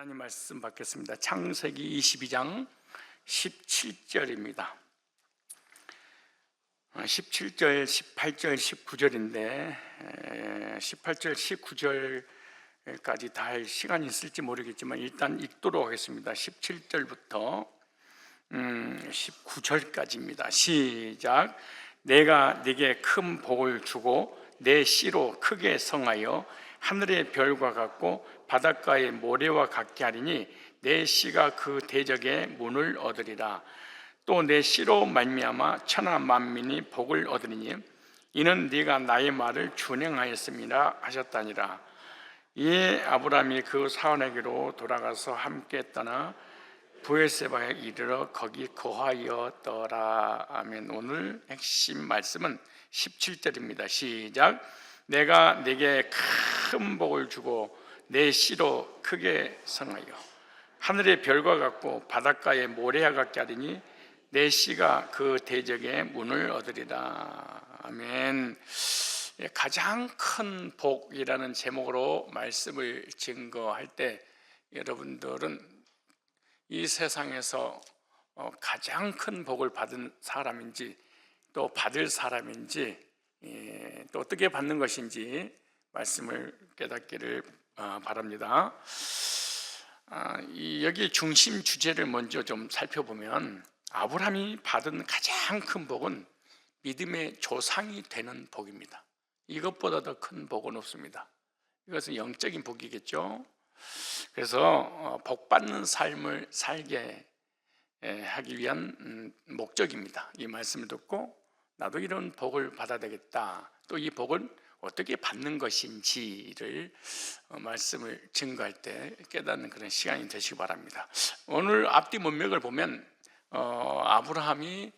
하나님 말씀 받겠습니다. 창세기 22장 17절입니다. 17절, 18절, 19절인데 18절, 19절까지 다 할 시간이 있을지 모르겠지만 일단 읽도록 하겠습니다. 17절부터 19절까지입니다. 시작. 내가 네게 큰 복을 주고 내 씨로 크게 성하여 하늘의 별과 같고 바닷가의 모래와 같게 하리니 내 씨가 그 대적의 문을 얻으리라. 또 내 씨로 말미암아 천하 만민이 복을 얻으리니 이는 네가 나의 말을 준행하였음이라 하셨다니라. 이에 아브라함이 그 사원에게로 돌아가서 함께 떠나 브엘세바에 이르러 거기 거하였더라. 아멘. 오늘 핵심 말씀은 17절입니다. 시작. 내가 네게 큰 복을 주고 내 씨로 크게 성하여 하늘의 별과 같고 바닷가의 모래와 같게 하리니 내 씨가 그 대적의 문을 얻으리라. 아멘. 가장 큰 복이라는 제목으로 말씀을 증거할 때 여러분들은 이 세상에서 가장 큰 복을 받은 사람인지 또 받을 사람인지 또 어떻게 받는 것인지 말씀을 깨닫기를 바랍니다. 여기 중심 주제를 먼저 좀 살펴보면 아브라함이 받은 가장 큰 복은 믿음의 조상이 되는 복입니다. 이것보다 더 큰 복은 없습니다. 이것은 영적인 복이겠죠. 그래서 복받는 삶을 살게 하기 위한 목적입니다. 이 말씀을 듣고 나도 이런 복을 받아야 되겠다. 또 이 복을 어떻게 받는 것인지를 말씀을 증거할 때 깨닫는 그런 시간이 되시기 바랍니다. 오늘 앞뒤 문맥을 보면 아브라함이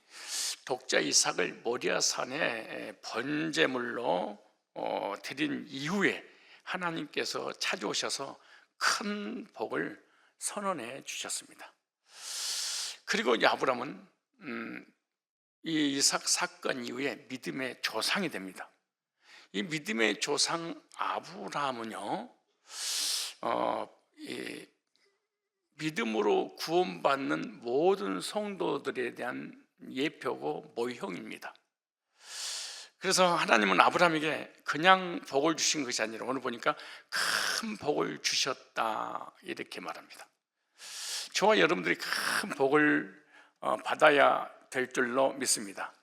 독자 이삭을 모리아산에 번제물로 드린 이후에 하나님께서 찾아오셔서 큰 복을 선언해 주셨습니다. 그리고 이 아브라함은 이 이삭 사건 이후에 믿음의 조상이 됩니다. 이 믿음의 조상 아브라함은요, 믿음으로 구원받는 모든 성도들에 대한 예표고 모형입니다. 그래서 하나님은 아브라함에게 그냥 복을 주신 것이 아니라 오늘 보니까 큰 복을 주셨다 이렇게 말합니다. 저와 여러분들이 큰 복을 받아야 될 줄로 믿습니다.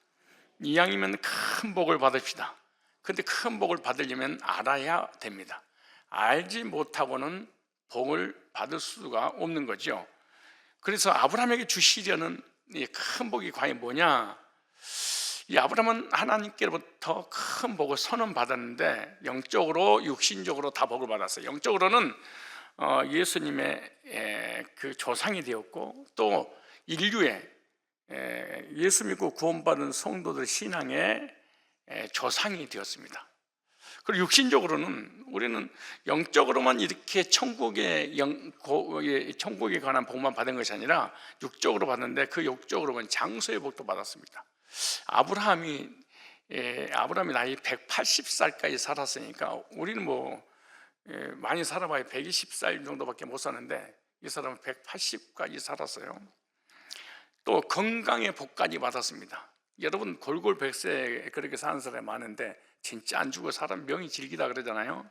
이왕이면 큰 복을 받읍시다. 그런데 큰 복을 받으려면 알아야 됩니다. 알지 못하고는 복을 받을 수가 없는 거죠. 그래서 아브라함에게 주시려는 이 큰 복이 과연 뭐냐? 이 아브라함은 하나님께로부터 큰 복을 선언받았는데 영적으로 육신적으로 다 복을 받았어요. 영적으로는 예수님의 그 조상이 되었고 또 인류의 예수 믿고 구원받은 성도들 신앙의 조상이 되었습니다. 그리고 육신적으로는 우리는 영적으로만 이렇게 천국에 관한 복만 받은 것이 아니라 육적으로 받는데 그 육적으로는 장소의 복도 받았습니다. 아브라함이 나이 180살까지 살았으니까 우리는 많이 살아봐야 120살 정도밖에 못 사는데 이 사람은 180까지 살았어요. 또 건강의 복까지 받았습니다. 여러분 골골백세 그렇게 사는 사람이 많은데 진짜 안 죽어 사람 명이 질기다 그러잖아요.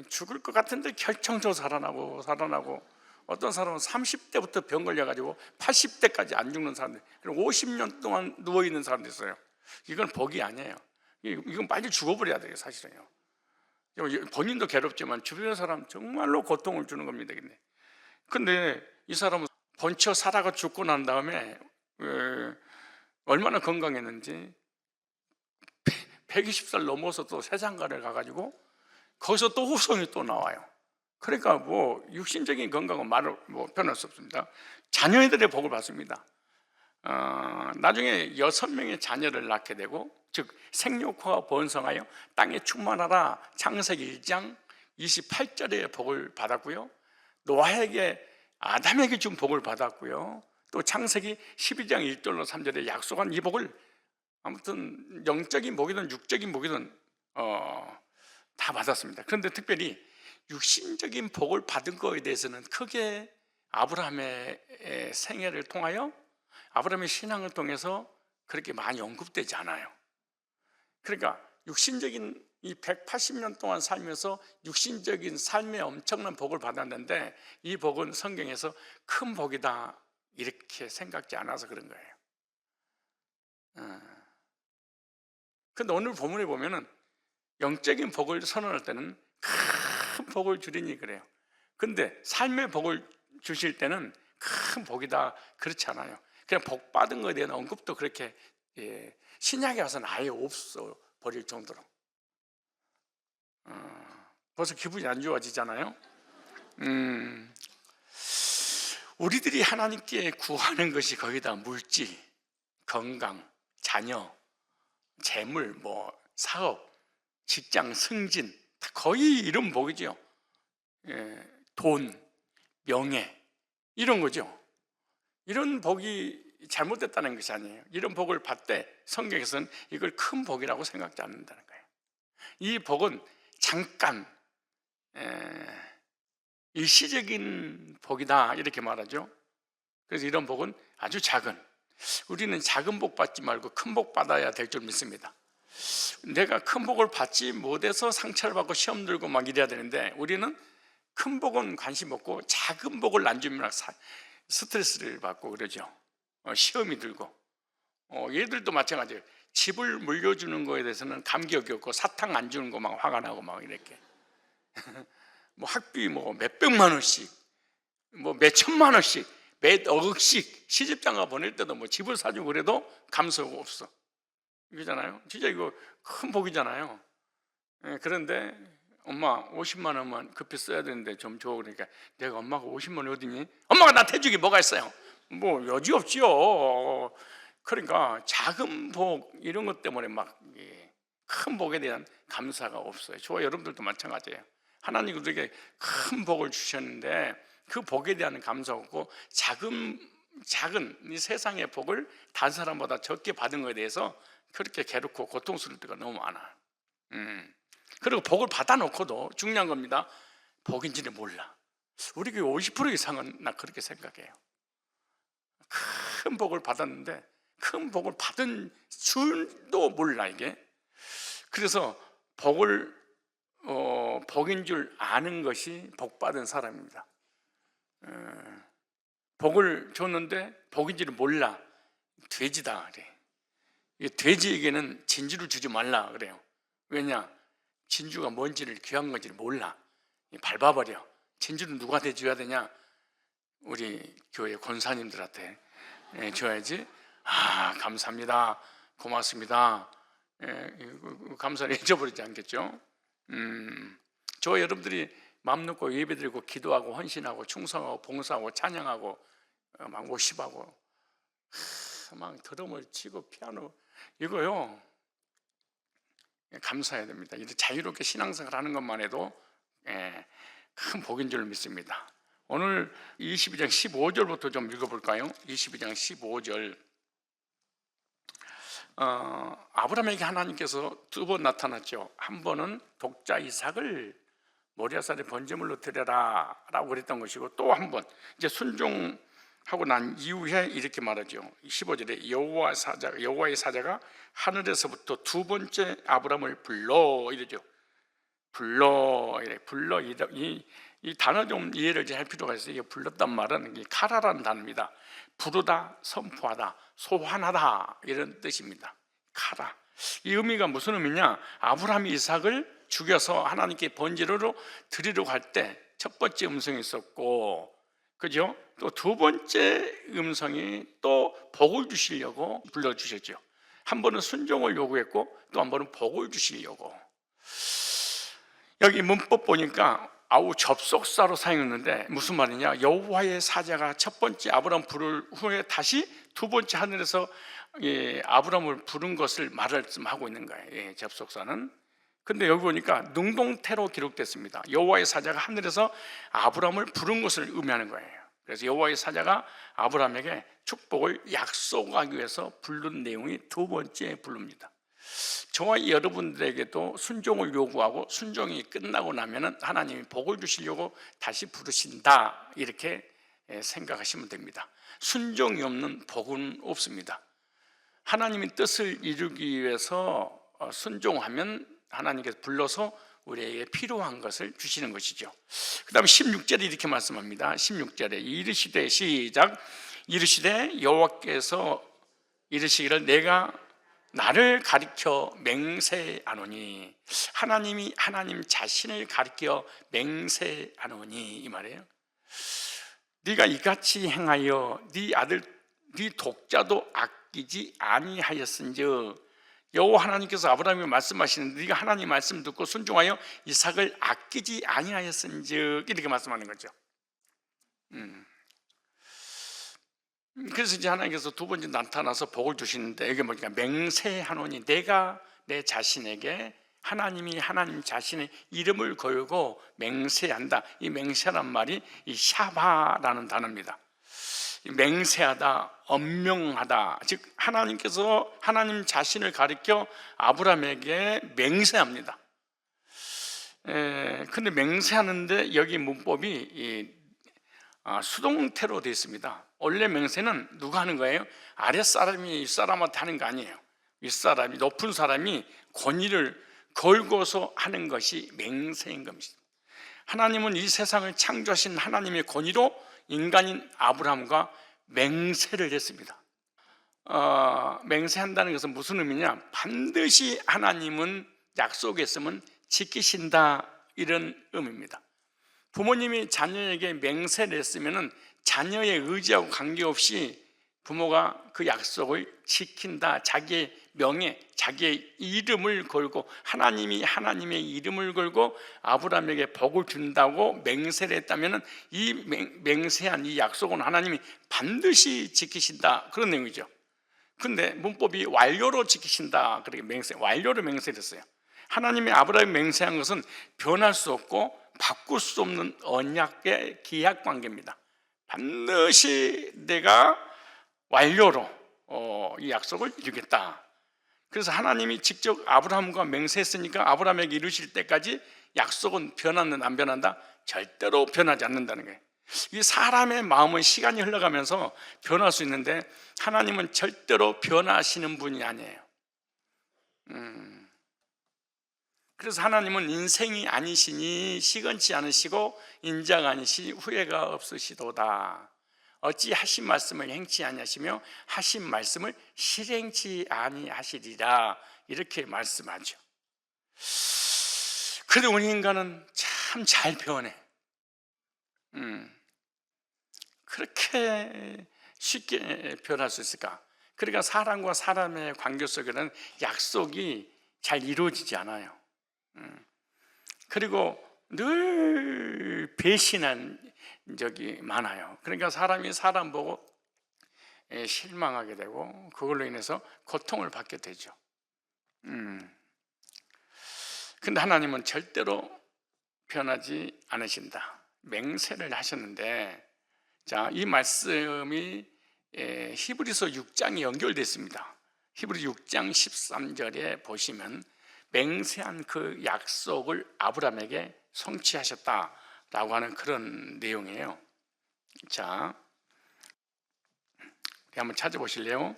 죽을 것 같은데 결정적으로 살아나고 어떤 사람은 30대부터 병 걸려가지고 80대까지 안 죽는 사람들, 그리고 50년 동안 누워있는 사람도 있어요. 이건 복이 아니에요. 이건 빨리 죽어버려야 돼요. 사실은요. 본인도 괴롭지만 주변 사람 정말로 고통을 주는 겁니다. 근데 이 사람은 번쳐 살아가 죽고 난 다음에 얼마나 건강했는지 120살 넘어서 또 세상가를 가가지고 거기서 또 후손이 또 나와요. 그러니까 육신적인 건강은 말을 변할 수 없습니다. 자녀들의 복을 받습니다. 나중에 6명의 자녀를 낳게 되고 즉 생육하고 번성하여 땅에 충만하라. 창세기 1장 28절의 복을 받았고요. 노아에게 아담에게 준 복을 받았고요. 또 창세기 12장 1절로 3절에 약속한 이 복을 아무튼 영적인 복이든 육적인 복이든 다 받았습니다. 그런데 특별히 육신적인 복을 받은 거에 대해서는 크게 아브라함의 생애를 통하여, 아브라함의 신앙을 통해서 그렇게 많이 언급되지 않아요. 그러니까 육신적인 이 180년 동안 살면서 육신적인 삶에 엄청난 복을 받았는데, 이 복은 성경에서 큰 복이다 이렇게 생각지 않아서 그런 거예요. 근데 오늘 본문에 보면은 영적인 복을 선언할 때는 큰 복을 주리니 그래요. 근데 삶의 복을 주실 때는 큰 복이다 그렇지 않아요. 그냥 복 받은 것에 대한 언급도 그렇게 신약에 와서는 아예 없어 버릴 정도로. 벌써 기분이 안 좋아지잖아요. 우리들이 하나님께 구하는 것이 거의 다 물질, 건강, 자녀, 재물, 사업, 직장 승진, 다 거의 이런 복이죠. 돈, 명예, 이런 거죠. 이런 복이 잘못됐다는 것이 아니에요. 이런 복을 받되 성경에서는 이걸 큰 복이라고 생각지 않는다는 거예요. 이 복은 잠깐 일시적인 복이다 이렇게 말하죠. 그래서 이런 복은 아주 작은, 우리는 작은 복 받지 말고 큰 복 받아야 될 줄 믿습니다. 내가 큰 복을 받지 못해서 상처를 받고 시험 들고 막 이래야 되는데, 우리는 큰 복은 관심 없고 작은 복을 안 주면 스트레스를 받고 그러죠. 시험이 들고. 얘들도 마찬가지예요. 집을 물려주는 거에 대해서는 감격이 없고, 사탕 안 주는 거 막 화가 나고 막 이렇게. 학비 몇백만 원씩, 몇천만 원씩, 몇 억씩 시집장가 보낼 때도 집을 사주고 그래도 감사가 없어. 이거잖아요. 진짜 이거 큰 복이잖아요. 그런데 엄마 50만 원만 급히 써야 되는데 좀 줘. 그러니까 내가 엄마가 50만 원 어디니? 엄마가 나한테 해주기 뭐가 있어요? 여지없지요. 그러니까 작은 복 이런 것 때문에 큰 복에 대한 감사가 없어요. 저와 여러분들도 마찬가지예요. 하나님 우리에게 큰 복을 주셨는데 그 복에 대한 감사가 없고, 작은 이 세상의 복을 다른 사람보다 적게 받은 것에 대해서 그렇게 괴롭고 고통스러울 때가 너무 많아요. 그리고 복을 받아놓고도 중요한 겁니다. 복인지는 몰라. 우리 교회 50% 이상은 나 그렇게 생각해요. 큰 복을 받았는데 큰 복을 받은 줄도 몰라 이게. 그래서 복인 줄 아는 것이 복 받은 사람입니다. 복을 줬는데 복인지를 몰라. 돼지다 그래. 돼지에게는 진주를 주지 말라 그래요. 왜냐? 진주가 뭔지를, 귀한 건지를 몰라. 밟아버려. 진주는 누구한테 줘야 되냐? 우리 교회 권사님들한테 줘야지. 감사합니다, 고맙습니다, 감사를 잊어버리지 않겠죠? 저 여러분들이 마음 놓고 예배드리고 기도하고 헌신하고 충성하고 봉사하고 찬양하고 막 워십하고 막 드럼을 치고 피아노 이거요 감사해야 됩니다. 이렇게 자유롭게 신앙생활 하는 것만 해도 큰 복인 줄 믿습니다. 오늘 22장 15절부터 좀 읽어볼까요? 22장 15절. 아브라함에게 하나님께서 두 번 나타났죠. 한 번은 독자 이삭을 모리아산의 번제물로 드려라 라고 그랬던 것이고, 또 한 번 이제 순종하고 난 이후에 이렇게 말하죠. 15절에 여호와의 사자가 하늘에서부터 두 번째 아브라함을 불러 이러죠. 불러 이 단어 좀 이해를 할 필요가 있어요. 이게 불렀단 말은 카라라는 단어입니다. 부르다, 선포하다, 소환하다 이런 뜻입니다. 카라. 이 의미가 무슨 의미냐? 아브라함이 이삭을 죽여서 하나님께 번제로 드리려고 할 때 첫 번째 음성이 있었고, 그죠? 또 두 번째 음성이 또 복을 주시려고 불러주셨죠. 한 번은 순종을 요구했고 또 한 번은 복을 주시려고. 여기 문법 보니까 접속사로 사용했는데 무슨 말이냐? 여호와의 사자가 첫 번째 아브라함 부를 후에 다시 두 번째 하늘에서 아브라함을 부른 것을 말하고 있는 거예요. 접속사는. 근데 여기 보니까 능동태로 기록됐습니다. 여호와의 사자가 하늘에서 아브라함을 부른 것을 의미하는 거예요. 그래서 여호와의 사자가 아브라함에게 축복을 약속하기 위해서 부른 내용이 두 번째 부릅니다. 저와 여러분들에게도 순종을 요구하고 순종이 끝나고 나면은 하나님이 복을 주시려고 다시 부르신다, 이렇게 생각하시면 됩니다. 순종이 없는 복은 없습니다. 하나님의 뜻을 이루기 위해서 순종하면 하나님께서 불러서 우리에게 필요한 것을 주시는 것이죠. 그 다음에 16절에 이렇게 말씀합니다. 16절에 이르시되, 시작, 이르시되 여호와께서 이르시기를 내가 나를 가리켜 맹세하노니, 하나님이 하나님 자신을 가리켜 맹세하노니, 이 말이에요. 네가 이같이 행하여 네 아들 네 독자도 아끼지 아니하였은즉, 여호와 하나님께서 아브라함이 말씀하시는데 네가 하나님 말씀 듣고 순종하여 이삭을 아끼지 아니하였은즉, 이렇게 말씀하는 거죠. 그래서 이제 하나님께서 두 번째 나타나서 복을 주시는데, 이게 뭐니까 맹세하노니, 내가 내 자신에게, 하나님이 하나님 자신의 이름을 걸고 맹세한다. 이 맹세란 말이 이 샤바라는 단어입니다. 맹세하다, 엄명하다, 즉 하나님께서 하나님 자신을 가리켜 아브라함에게 맹세합니다. 근데 맹세하는데 여기 문법이 수동태로 되어 있습니다. 원래 맹세는 누가 하는 거예요? 아랫사람이 윗사람한테 하는 거 아니에요. 윗사람이, 높은 사람이 권위를 걸고서 하는 것이 맹세인 겁니다. 하나님은 이 세상을 창조하신 하나님의 권위로 인간인 아브라함과 맹세를 했습니다. 맹세한다는 것은 무슨 의미냐? 반드시 하나님은 약속했으면 지키신다, 이런 의미입니다. 부모님이 자녀에게 맹세를 했으면 자녀의 의지하고 관계없이 부모가 그 약속을 지킨다. 자기의 명예, 자기의 이름을 걸고, 하나님이 하나님의 이름을 걸고 아브라함에게 복을 준다고 맹세를 했다면 이 맹세한 이 약속은 하나님이 반드시 지키신다, 그런 내용이죠. 근데 문법이 완료로 지키신다, 그렇게 완료로 맹세를 했어요. 하나님이 아브라함이 맹세한 것은 변할 수 없고 바꿀 수 없는 언약의 기약 관계입니다. 반드시 내가 완료로 이 약속을 이루겠다. 그래서 하나님이 직접 아브라함과 맹세했으니까 아브라함에게 이루실 때까지 약속은 변하는 안 변한다? 절대로 변하지 않는다는 거예요. 이 사람의 마음은 시간이 흘러가면서 변할 수 있는데 하나님은 절대로 변하시는 분이 아니에요. 그래서 하나님은 인생이 아니시니 시건치 않으시고 인자가 아니시니 후회가 없으시도다. 어찌 하신 말씀을 행치 아니하시며 하신 말씀을 실행치 아니하시리라, 이렇게 말씀하죠. 그런데 우리 인간은 참 잘 변해. 그렇게 쉽게 변할 수 있을까? 그러니까 사람과 사람의 관계 속에는 약속이 잘 이루어지지 않아요. 그리고 늘 배신한 적이 많아요. 그러니까 사람이 사람 보고 실망하게 되고 그걸로 인해서 고통을 받게 되죠. 근데 하나님은 절대로 변하지 않으신다. 맹세를 하셨는데, 자, 이 말씀이 히브리서 6장에 연결되어 있습니다. 히브리 6장 13절에 보시면 맹세한 그 약속을 아브라함에게 성취하셨다라고 하는 그런 내용이에요. 자, 한번 찾아보실래요?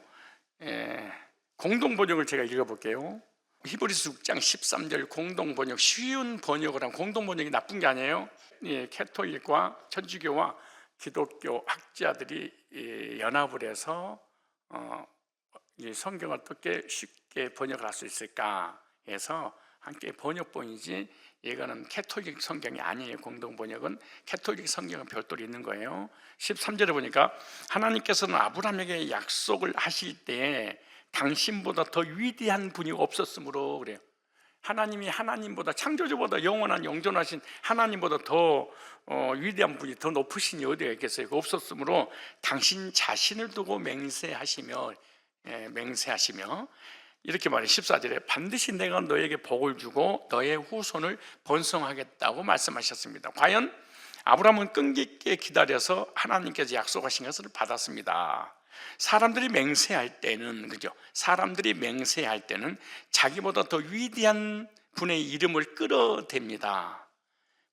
공동번역을 제가 읽어볼게요. 히브리서 6장 13절 공동번역, 쉬운 번역을 한, 공동번역이 나쁜 게 아니에요. 캐톨릭과 천주교와 기독교 학자들이 연합을 해서 이 성경을 어떻게 쉽게 번역을 할 수 있을까 해서 함께 번역본이지, 이거는 캐톨릭 성경이 아니에요. 공동번역은 캐톨릭 성경은 별도로 있는 거예요. 13절에 보니까 하나님께서는 아브라함에게 약속을 하실 때 당신보다 더 위대한 분이 없었으므로 그래요. 하나님이 하나님보다, 창조주보다 영원한 영존하신 하나님보다 더 위대한 분이, 더 높으신 어디가 있겠어요? 없었으므로 당신 자신을 두고 맹세하시며 이렇게 말해. 14절에 반드시 내가 너에게 복을 주고 너의 후손을 번성하겠다고 말씀하셨습니다. 과연 아브라함은 끈기 있게 기다려서 하나님께서 약속하신 것을 받았습니다. 사람들이 맹세할 때는, 그죠? 사람들이 맹세할 때는 자기보다 더 위대한 분의 이름을 끌어댑니다.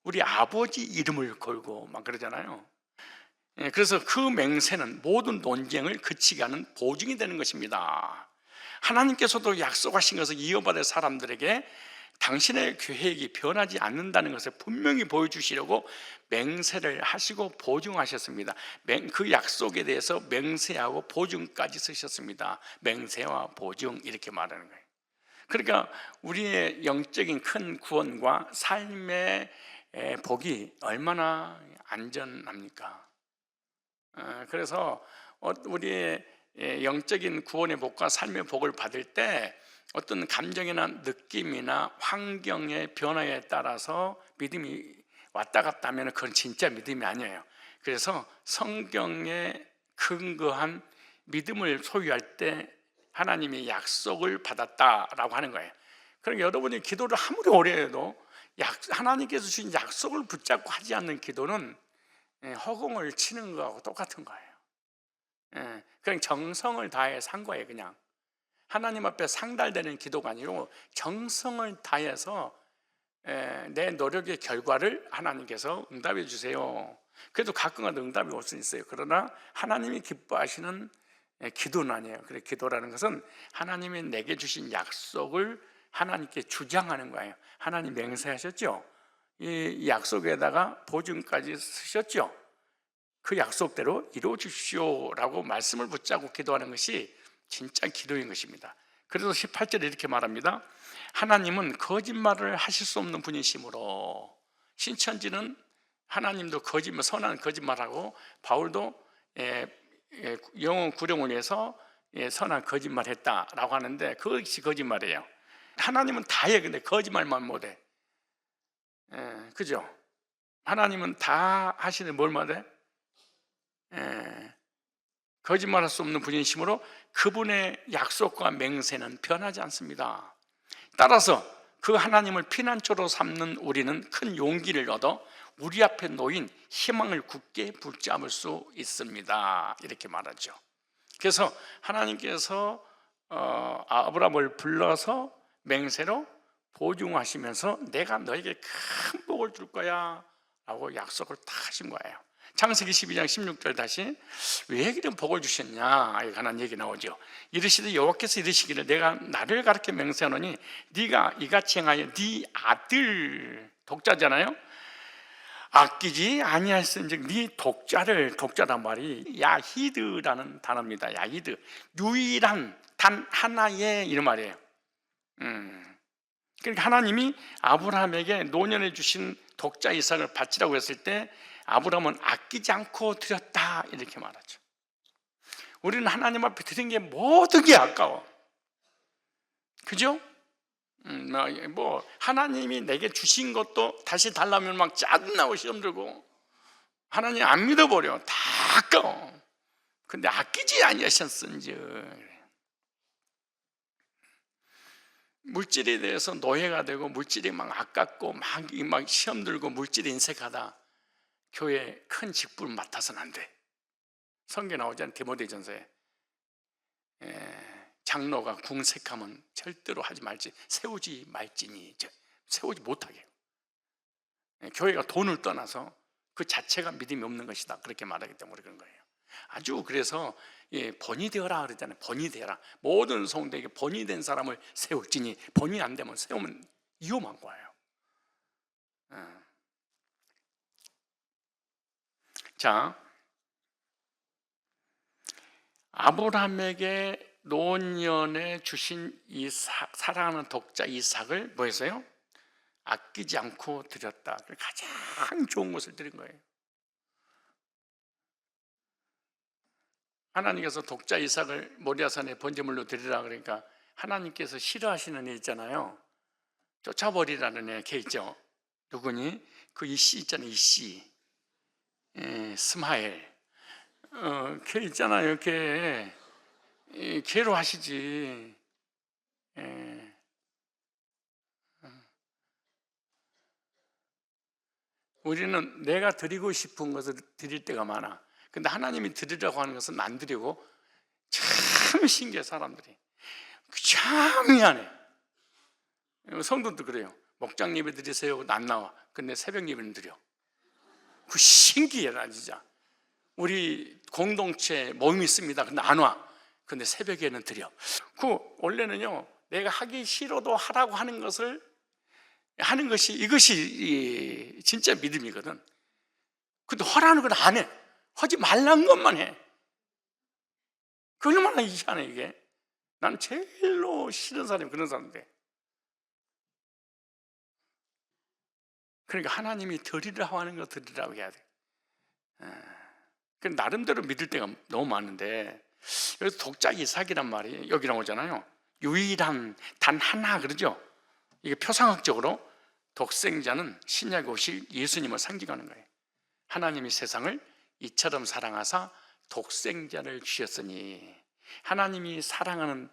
우리 아버지 이름을 걸고 막 그러잖아요. 그래서 그 맹세는 모든 논쟁을 그치게 하는 보증이 되는 것입니다. 하나님께서도 약속하신 것을 이어받을 사람들에게 당신의 계획이 변하지 않는다는 것을 분명히 보여주시려고 맹세를 하시고 보증하셨습니다. 그 약속에 대해서 맹세하고 보증까지 쓰셨습니다. 맹세와 보증, 이렇게 말하는 거예요. 그러니까 우리의 영적인 큰 구원과 삶의 복이 얼마나 안전합니까? 그래서 우리의 영적인 구원의 복과 삶의 복을 받을 때 어떤 감정이나 느낌이나 환경의 변화에 따라서 믿음이 왔다 갔다 하면 그건 진짜 믿음이 아니에요. 그래서 성경에 근거한 믿음을 소유할 때 하나님이 약속을 받았다라고 하는 거예요. 그럼 여러분이 기도를 아무리 오래 해도 하나님께서 주신 약속을 붙잡고 하지 않는 기도는 허공을 치는 거하고 똑같은 거예요. 그냥 정성을 다해 산 거예요. 그냥 하나님 앞에 상달되는 기도가 아니고 정성을 다해서 내 노력의 결과를 하나님께서 응답해 주세요. 그래도 가끔가다 응답이 올 수 있어요. 그러나 하나님이 기뻐하시는 기도는 아니에요. 그래, 기도라는 것은 하나님이 내게 주신 약속을 하나님께 주장하는 거예요. 하나님 맹세하셨죠? 이 약속에다가 보증까지 쓰셨죠? 그 약속대로 이루어 주십시오라고 말씀을 붙잡고 기도하는 것이 진짜 기도인 것입니다. 그래서 18절에 이렇게 말합니다. 하나님은 거짓말을 하실 수 없는 분이시므로, 신천지는 하나님도 선한 거짓말하고 바울도 영혼 구령을 위해서 선한 거짓말 했다라고 하는데 그것이 거짓말이에요. 하나님은 다 해. 근데 거짓말만 못해. 그죠? 하나님은 다 하시는데 뭘 못해? 거짓말할 수 없는 분이시므로 그분의 약속과 맹세는 변하지 않습니다. 따라서 그 하나님을 피난처로 삼는 우리는 큰 용기를 얻어 우리 앞에 놓인 희망을 굳게 붙잡을 수 있습니다. 이렇게 말하죠. 그래서 하나님께서 아브라함을 불러서 맹세로 보증하시면서 내가 너에게 큰 복을 줄 거야 라고 약속을 다 하신 거예요. 창세기 12장 16절 다시, 왜 이런 복을 주셨냐 이렇게 하는 얘기 나오죠. 이르시되 여호와께서 이르시기를 내가 나를 가르쳐 맹세하노니 네가 이같이 행하여 네 아들, 독자잖아요, 아끼지 아니하였은즉 네 독자란 말이 야히드라는 단어입니다. 야히드, 유일한 단 하나의 이런 말이에요. 그러니까 하나님이 아브라함에게 노년해 주신 독자 이삭을 바치라고 했을 때 아브라함은 아끼지 않고 드렸다 이렇게 말하죠. 우리는 하나님 앞에 드린 게 모든 게 아까워. 그죠? 뭐 하나님이 내게 주신 것도 다시 달라면 막 짜증나고 시험 들고 하나님 안 믿어버려. 다 아까워. 근데 아끼지 아니하셨은즉, 물질에 대해서 노예가 되고 물질이 막 아깝고 막 시험 들고 물질에 인색하다, 교회에 큰 직분을 맡아서는 안 돼. 성경에 나오잖아요. 디모데전서에 장로가 궁색하면 절대로 하지 말지, 세우지 말지니, 세우지 못하게. 교회가 돈을 떠나서 그 자체가 믿음이 없는 것이다 그렇게 말하기 때문에 그런 거예요. 아주 그래서 본이 되어라 그러잖아요. 본이 되어라. 모든 성도에게 본이 된 사람을 세울지니, 본이 안 되면 세우면 위험한 거예요. 자, 아브라함에게 노년에 주신 사랑하는 독자 이삭을 뭐 했어요? 아끼지 않고 드렸다. 가장 좋은 것을 드린 거예요. 하나님께서 독자 이삭을 모리아산에 번제물로 드리라 그러니까 하나님께서 싫어하시는 애 있잖아요. 쫓아버리라는 애, 걔 있죠. 누구니? 그 이씨 있잖아요. 이씨, 스마엘. 걔 있잖아요. 걔로 하시지. 우리는 내가 드리고 싶은 것을 드릴 때가 많아. 근데 하나님이 드리라고 하는 것은 안 드리고 참 신기해. 사람들이 참 미안해. 성도도 그래요. 목장 예배 드리세요. 안 나와. 근데 새벽 예배는 드려. 그 신기해. 나 진짜. 우리 공동체 모임 있습니다. 근데 안 와. 근데 새벽에는 드려. 그 원래는요, 내가 하기 싫어도 하라고 하는 것을 하는 것이, 이것이 진짜 믿음이거든. 근데 하라는 건 안 해. 하지 말란 것만 해. 그 얼마나 이상해 이게. 난 제일로 싫은 사람이 그런 사람인데. 그러니까 하나님이 드리라고 하는 거 드리라고 해야 돼. 나름대로 믿을 때가 너무 많은데, 여기서 독자 이삭이란 말이 여기 나오잖아요. 유일한 단 하나 그러죠. 이게 표상학적으로 독생자는 신약에 오실 예수님을 상징하는 거예요. 하나님이 세상을 이처럼 사랑하사 독생자를 주셨으니, 하나님이 사랑하는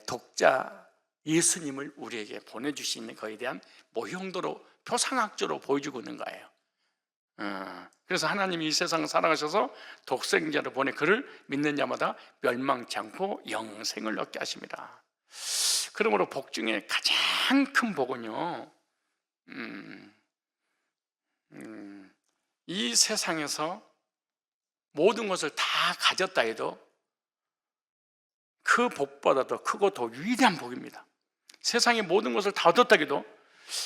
독자 예수님을 우리에게 보내주시는 것에 대한 모형도로 표상학적으로 보여주고 있는 거예요. 그래서 하나님이 이 세상을 사랑하셔서 독생자를 보내 그를 믿는 자마다 멸망치 않고 영생을 얻게 하십니다. 그러므로 복 중에 가장 큰 복은요, 이 세상에서 모든 것을 다 가졌다 해도 그 복보다 더 크고 더 위대한 복입니다. 세상의 모든 것을 다 얻었다 해도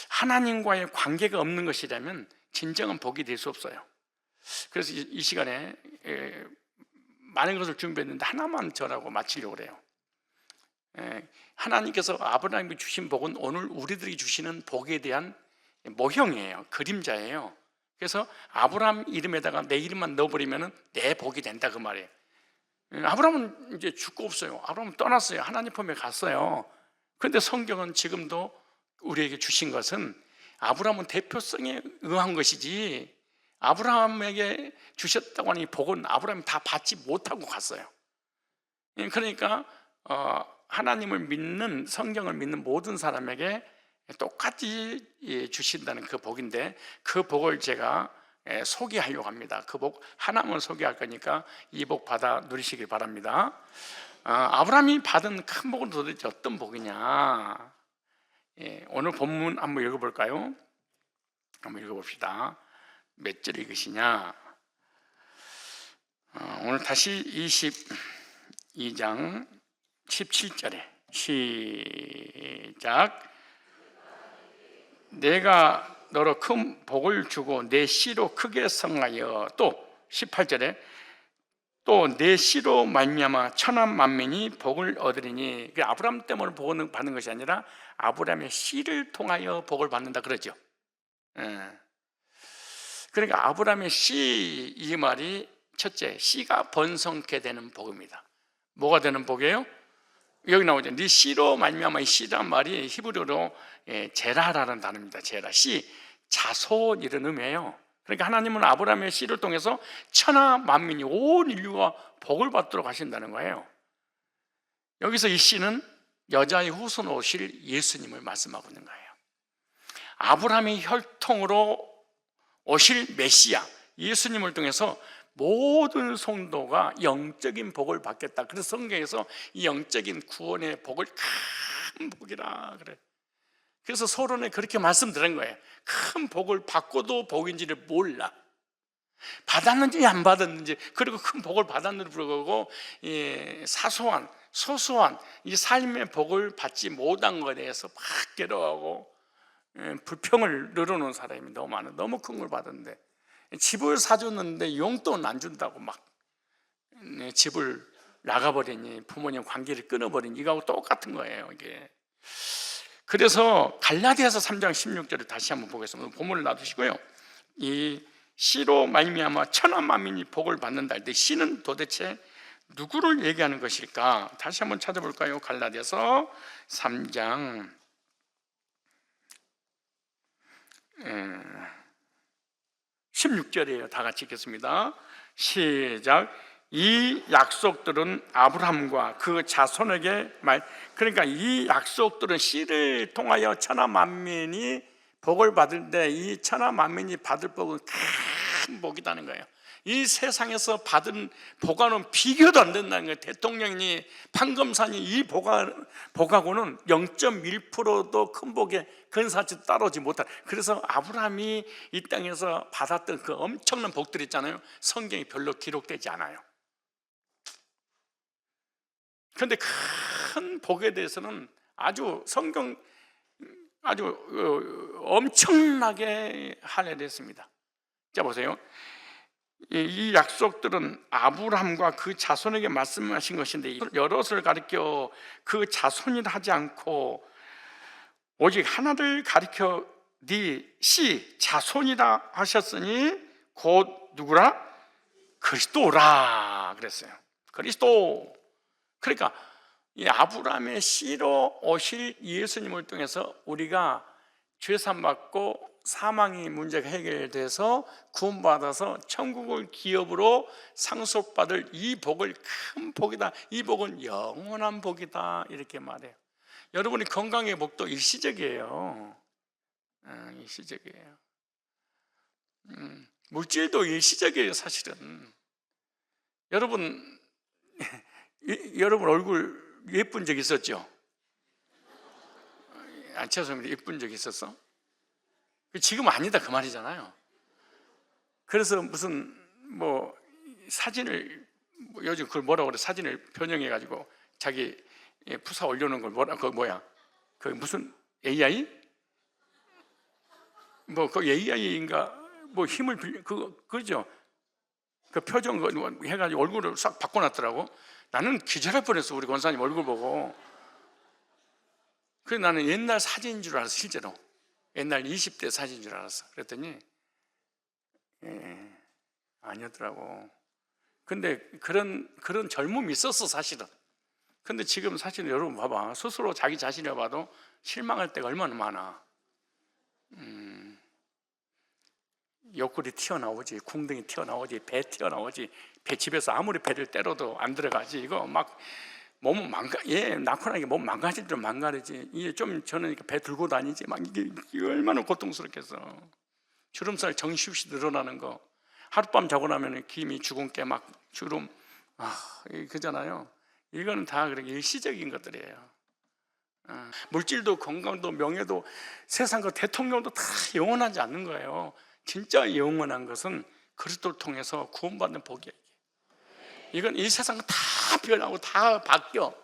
하나님과의 관계가 없는 것이라면 진정한 복이 될 수 없어요. 그래서 이 시간에 많은 것을 준비했는데 하나만 전하고 마치려고 그래요. 하나님께서 아브라함에게 주신 복은 오늘 우리들이 주시는 복에 대한 모형이에요. 그림자예요. 그래서 아브라함 이름에다가 내 이름만 넣어버리면 내 복이 된다 그 말이에요. 아브라함은 이제 죽고 없어요. 아브라함은 떠났어요. 하나님 품에 갔어요. 그런데 성경은 지금도 우리에게 주신 것은 아브라함은 대표성에 의한 것이지, 아브라함에게 주셨다고 하는 이 복은 아브라함이 다 받지 못하고 갔어요. 그러니까 하나님을 믿는, 성경을 믿는 모든 사람에게 똑같이 주신다는 그 복인데, 그 복을 제가 소개하려고 합니다. 그 복 하나만 소개할 거니까 이 복 받아 누리시길 바랍니다. 아브라함이 받은 큰 복은 도대체 어떤 복이냐? 오늘 본문 한번 읽어볼까요? 한번 읽어봅시다. 몇 절 읽으시냐? 오늘 다시 22장 17절에 시작. 내가 너로 큰 복을 주고 내 씨로 크게 성하여, 또 18절에 또 내 씨로 말미암아 천한 만민이 복을 얻으리니, 아브라함 때문에 복을 받는 것이 아니라 아브라함의 씨를 통하여 복을 받는다 그러죠. 그러니까 아브라함의 씨, 이 말이 첫째, 씨가 번성케 되는 복입니다. 뭐가 되는 복이에요? 여기 나오죠. 네 씨로 말미암아. 이 씨란 말이 히브리어로 제라라는 단어입니다. 제라, 씨, 자손 이런 의미예요. 그러니까 하나님은 아브라함의 씨를 통해서 천하 만민이, 온 인류가 복을 받도록 하신다는 거예요. 여기서 이 씨는 여자의 후손 오실 예수님을 말씀하고 있는 거예요. 아브라함의 혈통으로 오실 메시아 예수님을 통해서 모든 성도가 영적인 복을 받겠다. 그래서 성경에서 이 영적인 구원의 복을 큰 복이라 그래. 그래서 서론에 그렇게 말씀드린 거예요. 큰 복을 받고도 복인지를 몰라. 받았는지 안 받았는지, 그리고 큰 복을 받았는지 불구하고 사소한 소소한 이 삶의 복을 받지 못한 것에 대해서 막 괴로워하고 불평을 늘어놓은 사람이 너무 많아. 너무 큰 걸 받았는데, 집을 사줬는데 용돈 안 준다고 막 집을 나가버리니, 부모님 관계를 끊어버리니, 이거하고 똑같은 거예요 이게. 그래서 갈라디아서 3장 16절을 다시 한번 보겠습니다. 본문을 놔두시고요. 이 씨로 말미암아 천한 만민이 복을 받는다 할 때 씨는 도대체 누구를 얘기하는 것일까? 다시 한번 찾아볼까요? 갈라디아서 3장 16절이에요. 다 같이 읽겠습니다. 시작. 이 약속들은 아브라함과 그 자손에게 그러니까 이 약속들은 씨를 통하여 천하 만민이 복을 받을 때, 이 천하 만민이 받을 복은 큰 복이라는 거예요. 이 세상에서 받은 복하고는 비교도 안 된다는 거예요. 대통령이 판검산이 이 복하고는 0.1%도 큰 복에 근사치 따라오지 못한. 그래서 아브라함이 이 땅에서 받았던 그 엄청난 복들 있잖아요, 성경이 별로 기록되지 않아요. 그런데 큰 복에 대해서는 아주 성경 아주 엄청나게 할애했습니다. 자, 보세요. 이 약속들은 아브라함과 그 자손에게 말씀하신 것인데, 여럿을 가리켜 그 자손이라 하지 않고 오직 하나를 가리켜 네 씨 자손이라 하셨으니 곧 누구라? 그리스도라 그랬어요. 그리스도. 그러니까 이 아브라함의 씨로 오실 예수님을 통해서 우리가 죄산 받고 사망의 문제가 해결돼서 구원받아서 천국을 기업으로 상속받을 이 복을 큰 복이다. 이 복은 영원한 복이다. 이렇게 말해요. 여러분이 건강의 복도 일시적이에요. 일시적이에요. 물질도 일시적이에요, 사실은. 여러분 얼굴 예쁜 적 있었죠? 죄송합니다. 예쁜 적 있었어? 지금 아니다 그 말이잖아요. 그래서 무슨 사진을 요즘 그걸 뭐라고 그래? 사진을 변형해 가지고 자기 푸사 올려놓은 걸 그 무슨 AI? 그 AI인가 힘을 빌려 그죠? 그 표정 해가지고 얼굴을 싹 바꿔놨더라고. 나는 기절할 뻔했어, 우리 권사님 얼굴 보고. 그래서 나는 옛날 사진인 줄 알았어, 실제로. 옛날 20대 사진인 줄 알았어. 그랬더니 아니었더라고. 근데 그런 젊음이 있었어, 사실은. 근데 지금 사실은 여러분 봐봐, 스스로 자기 자신을 봐도 실망할 때가 얼마나 많아. 옆구리 튀어나오지, 궁둥이 튀어나오지, 배 튀어나오지. 집에서 아무리 배를 때려도 안 들어가지. 이거 막 몸은 낳고 나니까 몸 망가질 줄 망가지지. 이게 좀 저는 배 들고 다니지. 막 이게 얼마나 고통스럽겠어. 주름살 정시 없이 늘어나는 거. 하룻밤 자고 나면 김이 주근깨 막 주름. 그잖아요. 이거는 다 그렇게 일시적인 것들이에요. 물질도 건강도 명예도 세상과 대통령도 다 영원하지 않는 거예요. 진짜 영원한 것은 그리스도를 통해서 구원받는 복이에요. 이건 이 세상은 다 변하고 다 바뀌어.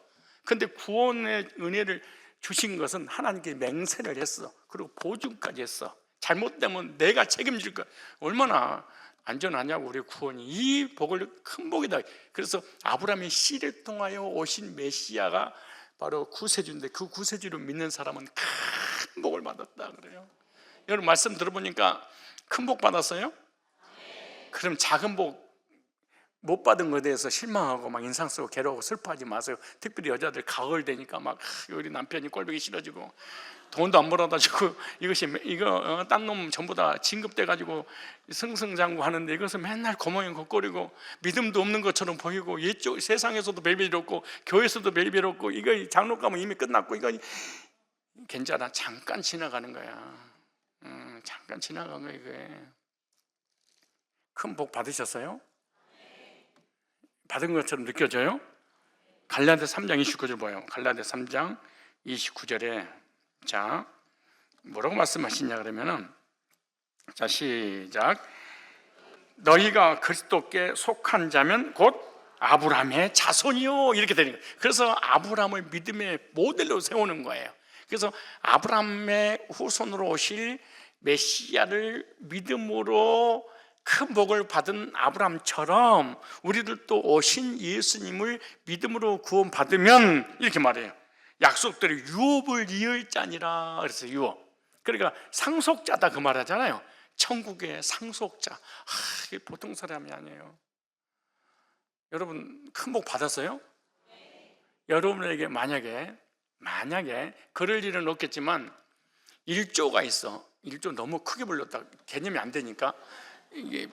근데 구원의 은혜를 주신 것은 하나님께 맹세를 했어. 그리고 보증까지 했어. 잘못되면 내가 책임질 거야. 얼마나 안전하냐고, 우리 구원이. 이 복을 큰 복이다. 그래서 아브라함의 씨를 통하여 오신 메시아가 바로 구세주인데, 그 구세주를 믿는 사람은 큰 복을 받았다 그래요. 여러분 말씀 들어보니까 큰 복 받았어요? 그럼 작은 복 못 받은 것에 대해서 실망하고 막 인상 쓰고 괴로워하고 슬퍼하지 마세요. 특별히 여자들 가을 되니까 막 우리 남편이 꼴보기 싫어지고 돈도 안 벌어다 주고 이거 딴 놈 전부 다 진급돼 가지고 승승장구하는데 이것은 맨날 거머거리고 믿음도 없는 것처럼 보이고 이쪽 세상에서도 벨벨 없고 교회에서도 벨벨 없고 이거 장로 가면 이미 끝났고 이거 괜찮아, 잠깐 지나가는 거야. 잠깐 지나간 거야. 이게 큰 복 받으셨어요? 받은 것처럼 느껴져요? 갈라디아 3장 29절 보여요. 갈라디아 3장 29절에 자 뭐라고 말씀하시냐 그러면은, 자 시작. 너희가 그리스도께 속한 자면 곧 아브라함의 자손이요, 이렇게 되는 거예요. 그래서 아브라함을 믿음의 모델로 세우는 거예요. 그래서 아브라함의 후손으로 오실 메시아를 믿음으로 큰 복을 받은 아브라함처럼 우리들도 오신 예수님을 믿음으로 구원받으면 이렇게 말해요. 약속대로 유업을 이을 자니라. 그래서 유업, 그러니까 상속자다 그 말하잖아요. 천국의 상속자. 이게 보통 사람이 아니에요. 여러분 큰 복 받았어요? 여러분에게 만약에 그럴 일은 없겠지만 1조가 있어. 1조 너무 크게 불렀다, 개념이 안 되니까. 이게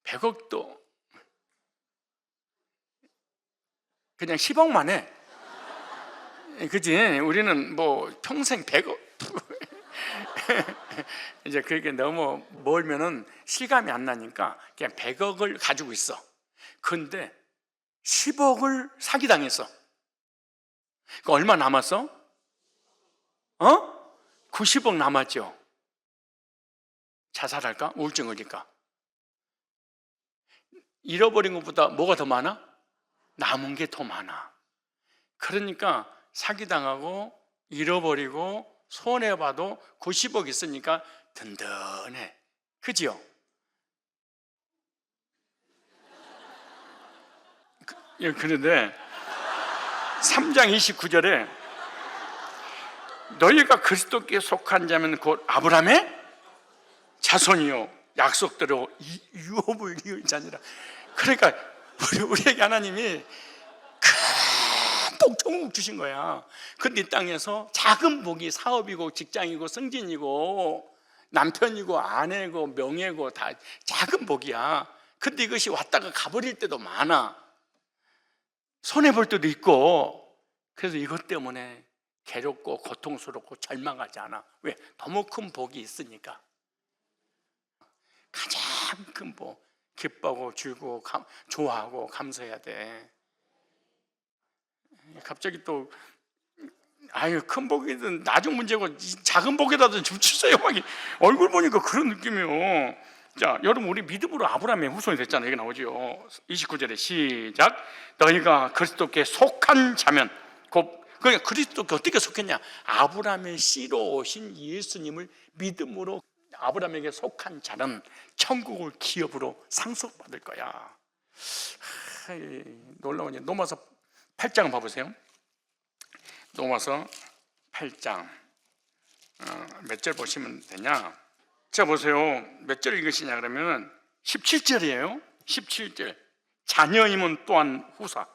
100억도 그냥 10억만 해. 그지? 우리는 뭐 평생 100억 이제 그게 너무 멀면은 실감이 안 나니까 그냥 100억을 가지고 있어. 근데 10억을 사기당했어. 그러니까 얼마 남았어? 90억 남았죠. 자살할까? 우울증 걸릴까? 잃어버린 것보다 뭐가 더 많아? 남은 게 더 많아. 그러니까 사기당하고 잃어버리고 손해봐도 90억 있으니까 든든해. 그지요? 그런데 3장 29절에 너희가 그리스도께 속한 자면 곧 아브라함의 자손이요 약속대로 유업을 이을 자니라. 그러니까 우리에게 하나님이 큰 복통을 주신 거야. 근데 이 땅에서 작은 복이 사업이고 직장이고 승진이고 남편이고 아내고 명예고 다 작은 복이야. 근데 이것이 왔다가 가버릴 때도 많아. 손해볼 때도 있고. 그래서 이것 때문에 괴롭고 고통스럽고 절망하지 않아. 왜? 너무 큰 복이 있으니까. 가장 큰 복, 기뻐하고 즐거워 좋아하고 감사해야 돼. 갑자기 또 큰 복이든 나중 문제고 작은 복에다도 주치세요. 막 얼굴 보니까 그런 느낌이에요. 자, 여러분 우리 믿음으로 아브라함의 후손이 됐잖아요. 여기 나오죠. 29절에 시작. 너희가 그리스도께 속한 자면 곧 그러니까 그리스도께 어떻게 속했냐? 아브라함의 씨로 오신 예수님을 믿음으로 아브라함에게 속한 자는 천국을 기업으로 상속받을 거야. 놀라운 일. 로마서 8장 봐보세요. 로마서 8장 몇 절 보시면 되냐? 자 보세요. 몇 절 읽으시냐 그러면 17절이에요. 17절. 자녀임은 또한 후사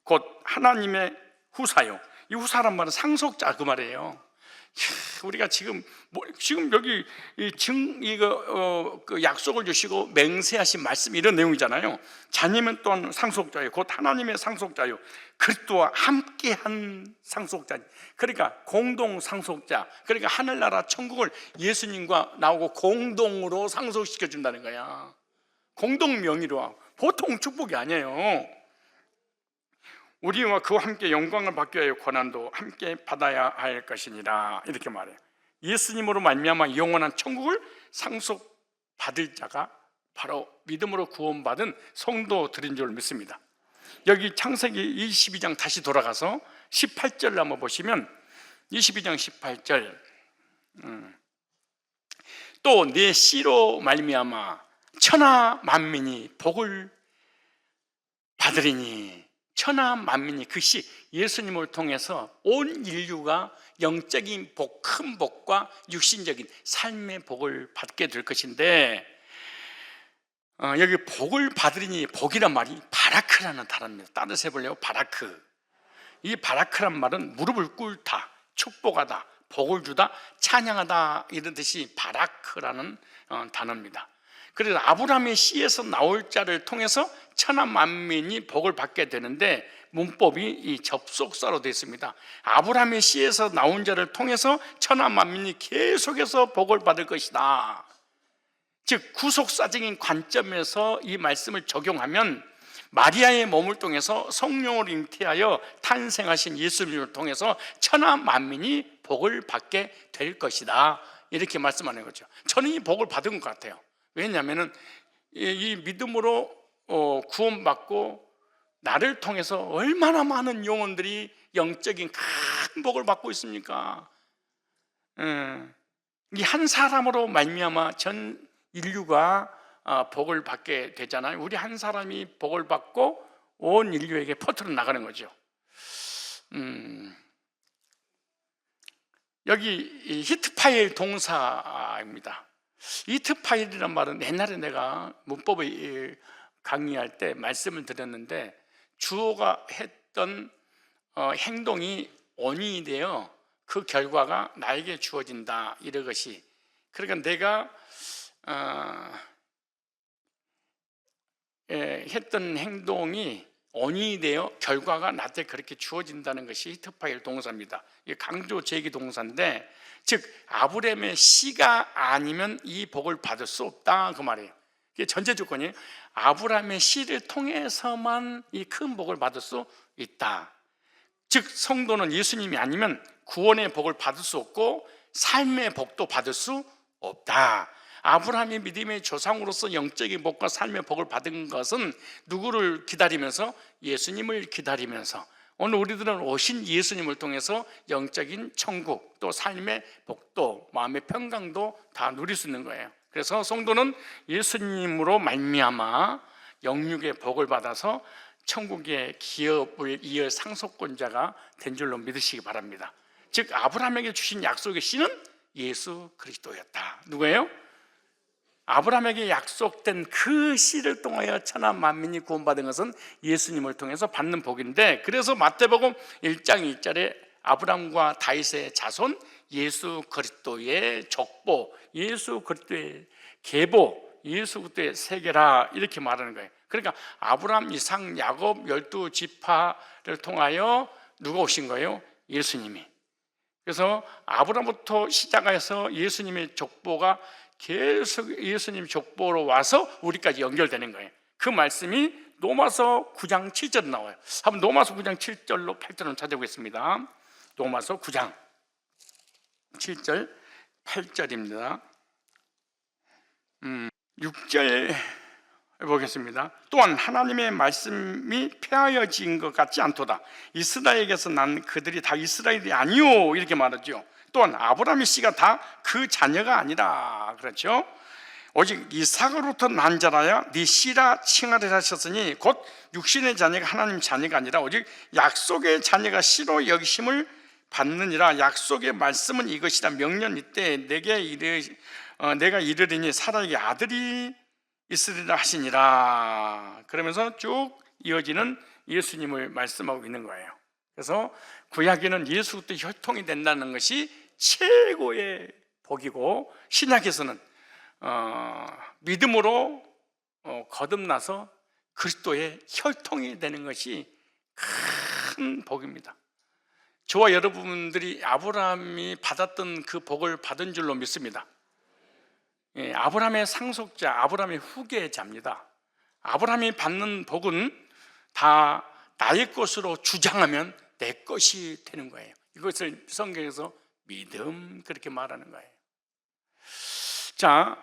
곧 하나님의 후사요. 이 후사란 말은 상속자 그 말이에요. 우리가 지금 여기 그 약속을 주시고 맹세하신 말씀 이런 내용이잖아요. 자녀면 또한 상속자요 곧 하나님의 상속자요 그리스도와 함께한 상속자. 그러니까 공동 상속자. 그러니까 하늘나라 천국을 예수님과 나오고 공동으로 상속시켜 준다는 거야. 공동 명의로. 보통 축복이 아니에요. 우리와 그와 함께 영광을 받기 위하여 고난도 함께 받아야 할 것이니라. 이렇게 말해요. 예수님으로 말미암아 영원한 천국을 상속받을 자가 바로 믿음으로 구원받은 성도들인 줄 믿습니다. 여기 창세기 22장 다시 돌아가서 18절 한번 보시면 22장 18절 또 내 씨로 말미암아 천하 만민이 복을 받으리니. 천하 만민이 그 씨 예수님을 통해서 온 인류가 영적인 복, 큰 복과 육신적인 삶의 복을 받게 될 것인데 여기 복을 받으리니 복이란 말이 바라크라는 단어입니다. 따라서 해볼래요? 바라크. 이 바라크란 말은 무릎을 꿇다, 축복하다, 복을 주다, 찬양하다 이런 뜻이 바라크라는 단어입니다. 그래서 아브라함의 씨에서 나올 자를 통해서 천하 만민이 복을 받게 되는데 문법이 이 접속사로 되어 있습니다. 아브라함의 씨에서 나온 자를 통해서 천하 만민이 계속해서 복을 받을 것이다. 즉 구속사적인 관점에서 이 말씀을 적용하면 마리아의 몸을 통해서 성령을 잉태하여 탄생하신 예수님을 통해서 천하 만민이 복을 받게 될 것이다. 이렇게 말씀하는 거죠. 저는 이 복을 받은 것 같아요. 왜냐하면 이 믿음으로 구원받고 나를 통해서 얼마나 많은 영혼들이 영적인 큰 복을 받고 있습니까? 이 한 사람으로 말미암아 전 인류가 복을 받게 되잖아요. 우리 한 사람이 복을 받고 온 인류에게 퍼뜨려 나가는 거죠. 여기 히트파일 동사입니다. 히트파일이란 말은 옛날에 내가 문법을 강의할 때 말씀을 드렸는데 주어가 했던 행동이 원인이 되어 그 결과가 나에게 주어진다 이런 것이. 그러니까 내가 했던 행동이 언인이 되어 결과가 나한테 그렇게 주어진다는 것이 히트파일 동사입니다. 이게 강조 제기 동사인데, 즉 아브라함의 씨가 아니면 이 복을 받을 수 없다 그 말이에요. 이게 전제 조건이에요. 아브라함의 씨를 통해서만 이 큰 복을 받을 수 있다. 즉 성도는 예수님이 아니면 구원의 복을 받을 수 없고 삶의 복도 받을 수 없다. 아브라함이 믿음의 조상으로서 영적인 복과 삶의 복을 받은 것은 누구를 기다리면서? 예수님을 기다리면서. 오늘 우리들은 오신 예수님을 통해서 영적인 천국, 또 삶의 복도, 마음의 평강도 다 누릴 수 있는 거예요. 그래서 성도는 예수님으로 말미암아 영육의 복을 받아서 천국의 기업을 이을 상속권자가 된 줄로 믿으시기 바랍니다. 즉 아브라함에게 주신 약속의 씨는 예수 그리스도였다. 누구예요? 아브라함에게 약속된 그 씨를 통하여 천하 만민이 구원받은 것은 예수님을 통해서 받는 복인데, 그래서 마태복음 1장 1절에 아브라함과 다윗의 자손, 예수 그리스도의 족보, 예수 그리스도의 계보, 예수 그리스도의 세계라 이렇게 말하는 거예요. 그러니까 아브라함, 이삭, 야곱 12지파를 통하여 누가 오신 거예요? 예수님이. 그래서 아브라함부터 시작해서 예수님의 족보가 계속 예수님 족보로 와서 우리까지 연결되는 거예요. 그 말씀이 로마서 9장 7절 나와요. 한번 로마서 9장 7절로 8절을 찾아보겠습니다. 로마서 9장 7절 8절입니다. 6절 보겠습니다. 또한 하나님의 말씀이 폐하여진 것 같지 않도다. 이스라엘에게서 난 그들이 다 이스라엘이 아니요 이렇게 말하죠. 또한 아브라함의 씨가 다 그 자녀가 아니라, 그렇죠? 오직 이삭으로부터 난 자라야 네 씨라 칭하리라 하셨으니 곧 육신의 자녀가 하나님 자녀가 아니라 오직 약속의 자녀가 씨로 여기심을 받느니라. 약속의 말씀은 이것이라. 명년 이때 내가 이르리니 사라에게 아들이 있으리라 하시니라. 그러면서 쭉 이어지는 예수님을 말씀하고 있는 거예요. 그래서 구약에는 예수부터 혈통이 된다는 것이 최고의 복이고, 신약에서는 믿음으로 거듭나서 그리스도의 혈통이 되는 것이 큰 복입니다. 저와 여러분들이 아브라함이 받았던 그 복을 받은 줄로 믿습니다. 아브라함의 상속자, 아브라함의 후계자입니다. 아브라함이 받는 복은 다 나의 것으로 주장하면 내 것이 되는 거예요. 이것을 성경에서 믿음 그렇게 말하는 거예요. 자,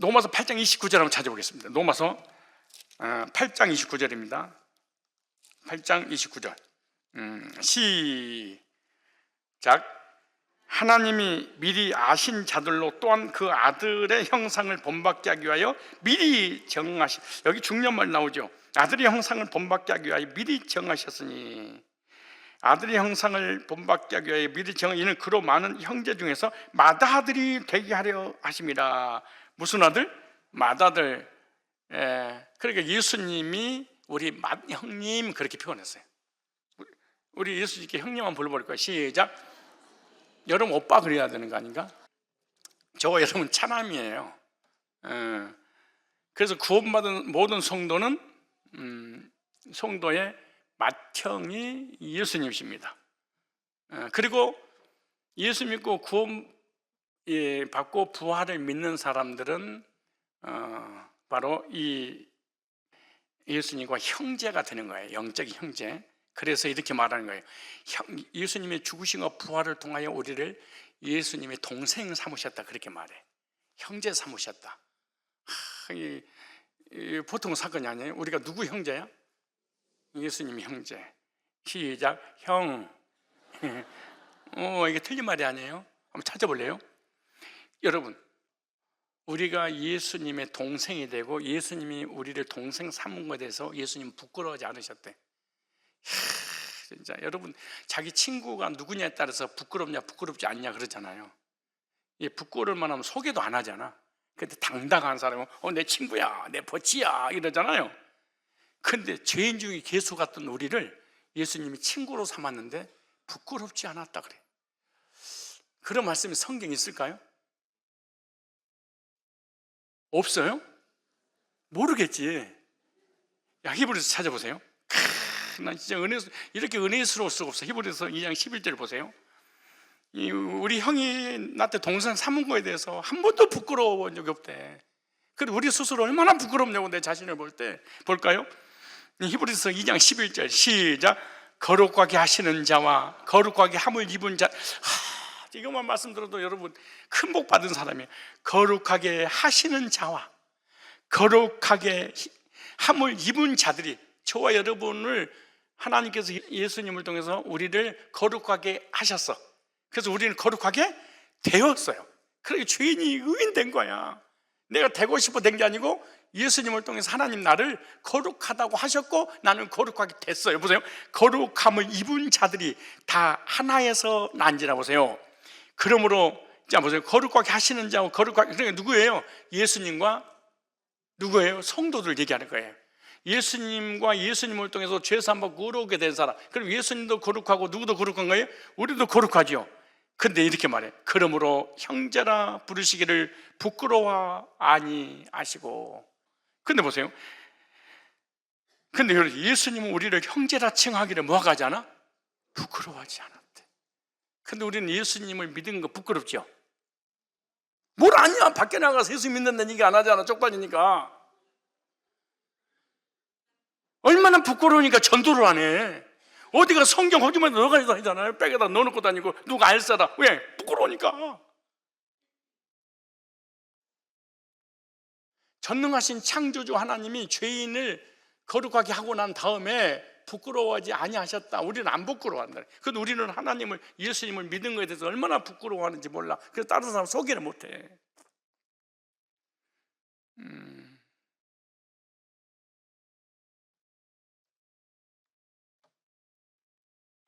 로마서 8장 29절 한번 찾아보겠습니다. 로마서 8장 29절입니다. 8장 29절 시작. 하나님이 미리 아신 자들로 또한 그 아들의 형상을 본받게 하기 위하여 미리 정하신, 여기 중요한 말 나오죠. 아들의 형상을 본받게 하기 위하여 미리 정하셨으니, 아들의 형상을 본받게 하기 위하여 미리 정하시는 그로 많은 형제 중에서 맏아들이 되게 하려 하심이라. 무슨 아들? 맏아들. 그러니까 예수님이 우리 맏형님 그렇게 표현했어요. 우리 예수님께 형님 한번 불러볼 거예요. 시작. 여러분 오빠 그래야 되는 거 아닌가? 저와 여러분 차남이에요. 그래서 구원받은 모든 성도는 성도의 맏형이 예수님이십니다. 그리고 예수 믿고 구원 받고 부활을 믿는 사람들은 바로 이 예수님과 형제가 되는 거예요. 영적인 형제. 그래서 이렇게 말하는 거예요. 예수님의 죽으심과 부활을 통하여 우리를 예수님의 동생 삼으셨다, 그렇게 말해. 형제 삼으셨다. 보통 사건이 아니에요. 우리가 누구 형제야? 예수님이 형제. 시작. 형. 이게 틀린 말이 아니에요. 한번 찾아볼래요? 여러분, 우리가 예수님의 동생이 되고 예수님이 우리를 동생 삼은 것에 대해서 예수님은 부끄러워하지 않으셨대. 진짜 여러분, 자기 친구가 누구냐에 따라서 부끄럽냐 부끄럽지 않냐 그러잖아요. 부끄러울 만하면 소개도 안 하잖아. 근데 당당한 사람은 내 친구야, 내 버치야 이러잖아요. 근데 죄인 중에 괴수 같던 우리를 예수님이 친구로 삼았는데 부끄럽지 않았다 그래. 그런 말씀이 성경에 있을까요? 없어요? 모르겠지. 히브리서 찾아보세요. 난 진짜 이렇게 은혜스러울 수가 없어. 히브리서 2장 11절 보세요. 우리 형이 나한테 동생 삼은 거에 대해서 한 번도 부끄러워본 적이 없대. 그리고 우리 스스로 얼마나 부끄럽냐고 내 자신을 볼 때 볼까요? 히브리서 2장 11절 시작. 거룩하게 하시는 자와 거룩하게 함을 입은 자. 이것만 말씀 들어도 여러분 큰 복 받은 사람이에요. 거룩하게 하시는 자와 거룩하게 함을 입은 자들이, 저와 여러분을 하나님께서 예수님을 통해서 우리를 거룩하게 하셨어. 그래서 우리는 거룩하게 되었어요. 그러니까 죄인이 의인된 거야. 내가 되고 싶어 된 게 아니고 예수님을 통해서 하나님 나를 거룩하다고 하셨고 나는 거룩하게 됐어요. 보세요. 거룩함을 입은 자들이 다 하나에서 난지라. 보세요. 그러므로 자 보세요. 거룩하게 하시는 자와 거룩하게, 그러니까 누구예요? 예수님과 누구예요? 성도들 얘기하는 거예요. 예수님과 예수님을 통해서 죄 사함 받고 의롭게 된 사람. 그럼 예수님도 거룩하고 누구도 거룩한 거예요? 우리도 거룩하죠. 근데 이렇게 말해. 그러므로 형제라 부르시기를 부끄러워 아니하시고. 근데 보세요. 근데 예수님은 우리를 형제라 칭하기를 뭐하게 하지 않아? 부끄러워하지 않았대. 근데 우리는 예수님을 믿은 거 부끄럽죠? 뭘 아니야. 밖에 나가서 예수 믿는다는 얘기 안 하잖아. 쪽팔리니까. 얼마나 부끄러우니까 전도를 안 해. 어디가 성경 허기만 넣어가지고 다니잖아요. 백에다 넣어놓고 다니고 누가 알 사람. 왜? 부끄러우니까. 전능하신 창조주 하나님이 죄인을 거룩하게 하고 난 다음에 부끄러워하지 아니하셨다. 우리는 안 부끄러워한다. 그런데 우리는 하나님을, 예수님을 믿은 것에 대해서 얼마나 부끄러워하는지 몰라. 그래서 다른 사람 소개를 못해.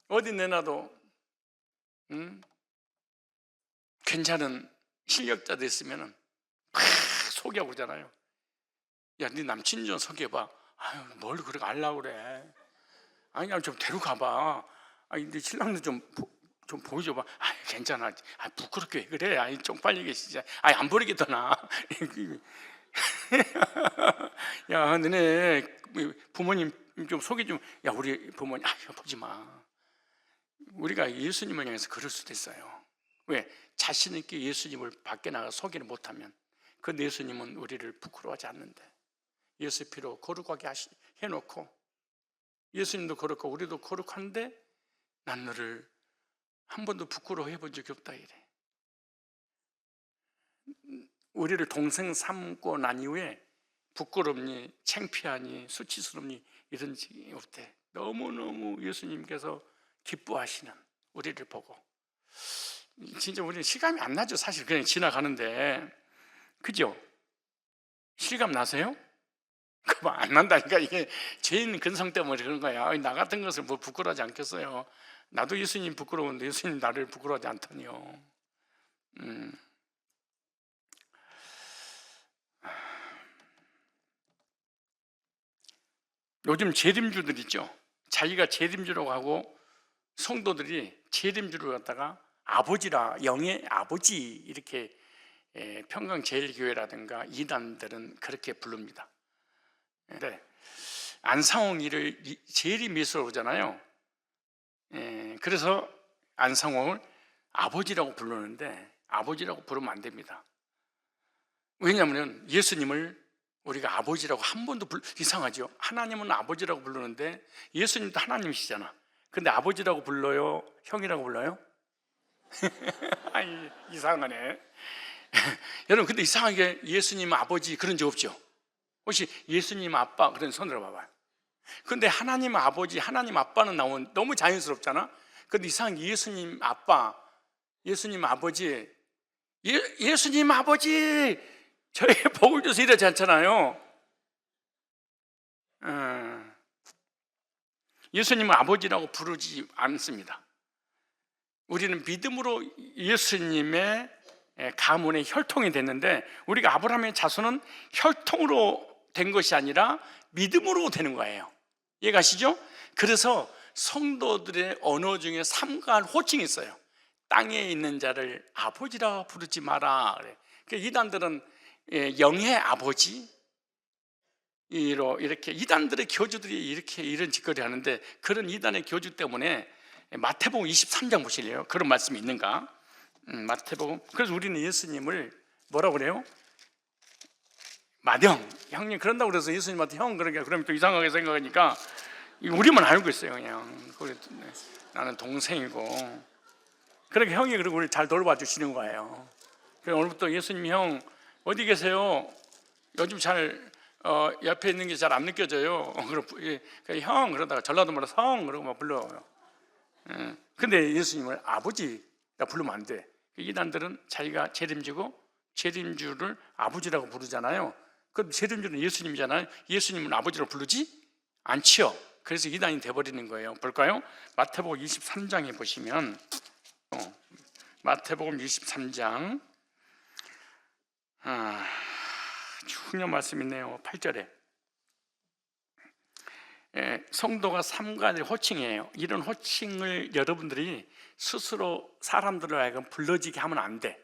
어디 내놔도 괜찮은 실력자들 있으면 막 소개하고 그러잖아요. 야, 네 남친 좀 소개해봐. 아유, 뭘 그렇게 알라고 그래. 아니, 그냥 좀 데려가봐. 아니, 네 신랑도 좀 보여줘봐. 아, 괜찮아. 아, 부끄럽게 왜 그래. 아니, 쪽팔리게 진짜. 아니, 안 버리겠더나. 야, 너네 부모님 좀 소개 좀. 야, 우리 부모님, 아, 이거 보지 마. 우리가 예수님을 향해서 그럴 수도 있어요. 왜? 자신 있게 예수님을 밖에 나가 소개를 못하면 그 예수님은 우리를 부끄러워하지 않는데, 예수 피로 거룩하게 해놓고 예수님도 거룩하고 우리도 거룩한데 난 너를 한 번도 부끄러워해 본 적이 없다 이래. 우리를 동생 삼고 난 이후에 부끄럽니 창피하니 수치스럽니 이런 적이 없대. 너무너무 예수님께서 기뻐하시는 우리를 보고. 진짜 우리는 실감이 안 나죠. 사실 그냥 지나가는데. 그죠? 실감 나세요? 그만 안 난다니까. 이게 죄인 근성 때문에 그런 거야. 나 같은 것을 뭐 부끄러워하지 않겠어요? 나도 예수님 부끄러운데 예수님 나를 부끄러워하지 않다니요. 요즘 재림주들 있죠. 자기가 재림주라고 하고 성도들이 재림주를 갖다가 아버지라, 영의 아버지 이렇게 평강제일교회라든가 이단들은 그렇게 부릅니다. 네. 안상홍이를 재림예수라고 그러잖아요. 그래서 안상홍을 아버지라고 부르는데 아버지라고 부르면 안 됩니다. 왜냐하면 예수님을 우리가 아버지라고 한 번도 이상하죠. 하나님은 아버지라고 부르는데 예수님도 하나님이시잖아. 근데 아버지라고 불러요? 형이라고 불러요? 아니, 이상하네. 여러분, 근데 이상하게 예수님 아버지 그런 적 없죠? 혹시 예수님 아빠 그런 손 들어봐봐요. 근데 하나님 아버지, 하나님 아빠는 나오면 너무 자연스럽잖아. 근데 이상하게 예수님 아빠, 예수님 아버지, 예수님 아버지 저에게 복을 주세요 이러지 않잖아요. 예수님은 아버지라고 부르지 않습니다. 우리는 믿음으로 예수님의 가문의 혈통이 됐는데, 우리가 아브라함의 자손은 혈통으로 된 것이 아니라 믿음으로 되는 거예요. 이해가시죠? 그래서 성도들의 언어 중에 삼가한 호칭이 있어요. 땅에 있는 자를 아버지라 부르지 마라. 그러니까 이단들은 영의 아버지, 이렇게 이단들의 교주들이 이렇게 이런 짓거리 하는데, 그런 이단의 교주 때문에 마태복음 23장 보실래요? 그런 말씀이 있는가? 마태복음. 그래서 우리는 예수님을 뭐라고 그래요? 맏형, 형님 그런다고 그래서 예수님한테 형 그러니까 그러면 또 이상하게 생각하니까 우리만 알고 있어요. 그냥 나는 동생이고, 그렇게 형이 그리고 우리를 잘 돌봐 주시는 거예요. 그래서 오늘부터 예수님 형 어디 계세요? 요즘 잘 옆에 있는 게 잘 안 느껴져요. 그럼 형 그러다가 전라도 말로 성 그러고 막 불러요. 근데 예수님을 아버지라 부르면 안 돼. 이단들은 자기가 재림지고 재림주를 아버지라고 부르잖아요. 그럼 재림주는 예수님이잖아요. 예수님은 아버지로 부르지 않지요. 그래서 이단이 돼버리는 거예요. 볼까요? 마태복음 23장에 보시면, 마태복음 23장 중요한 말씀 있네요. 8절에 성도가 삼가의 호칭이에요. 이런 호칭을 여러분들이 스스로 사람들을 하여금 불러지게 하면 안 돼.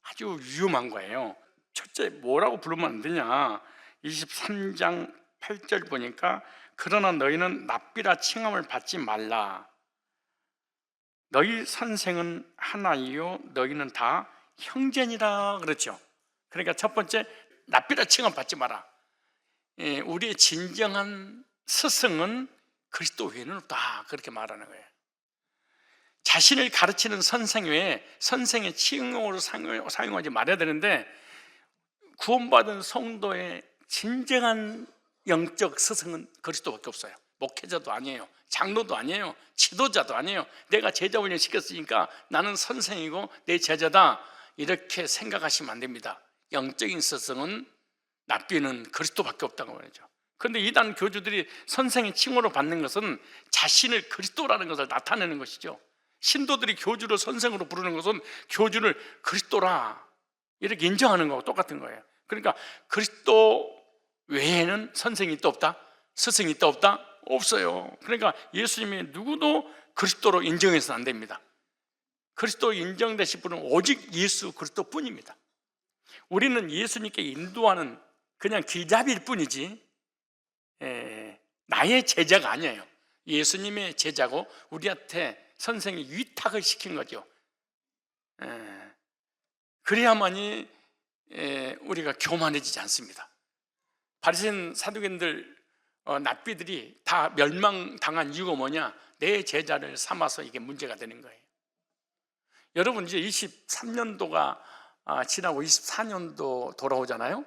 아주 위험한 거예요. 첫째, 뭐라고 부르면 안 되냐? 23장 8절 보니까 그러나 너희는 랍비라 칭함을 받지 말라. 너희 선생은 하나이요 너희는 다 형제니라. 그렇죠. 그러니까 첫 번째, 랍비라 칭함 받지 마라. 우리의 진정한 스승은 그리스도 외에는 없다, 그렇게 말하는 거예요. 자신을 가르치는 선생 외에 선생의 칭호로 사용하지 말아야 되는데, 구원받은 성도의 진정한 영적 스승은 그리스도밖에 없어요. 목회자도 아니에요, 장로도 아니에요, 지도자도 아니에요. 내가 제자 훈련 시켰으니까 나는 선생이고 내 제자다, 이렇게 생각하시면 안 됩니다. 영적인 스승은 랍비는 그리스도밖에 없다고 말이죠. 그런데 이단 교주들이 선생의 칭호로 받는 것은 자신을 그리스도라는 것을 나타내는 것이죠. 신도들이 교주를 선생으로 부르는 것은 교주를 그리스도라 이렇게 인정하는 거하고 똑같은 거예요. 그러니까 그리스도 외에는 선생이 있다 없다? 스승이 있다 없다? 없어요. 그러니까 예수님이 누구도 그리스도로 인정해서는 안 됩니다. 그리스도 인정되실 분은 오직 예수 그리스도뿐입니다. 우리는 예수님께 인도하는 그냥 길잡이일 뿐이지 나의 제자가 아니에요. 예수님의 제자고 우리한테 선생이 위탁을 시킨 거죠. 그래야만이 우리가 교만해지지 않습니다. 바리새인 사두개인들 랍비들이 다 멸망당한 이유가 뭐냐? 내 제자를 삼아서 이게 문제가 되는 거예요. 여러분 이제 23년도가 지나고 24년도 돌아오잖아요.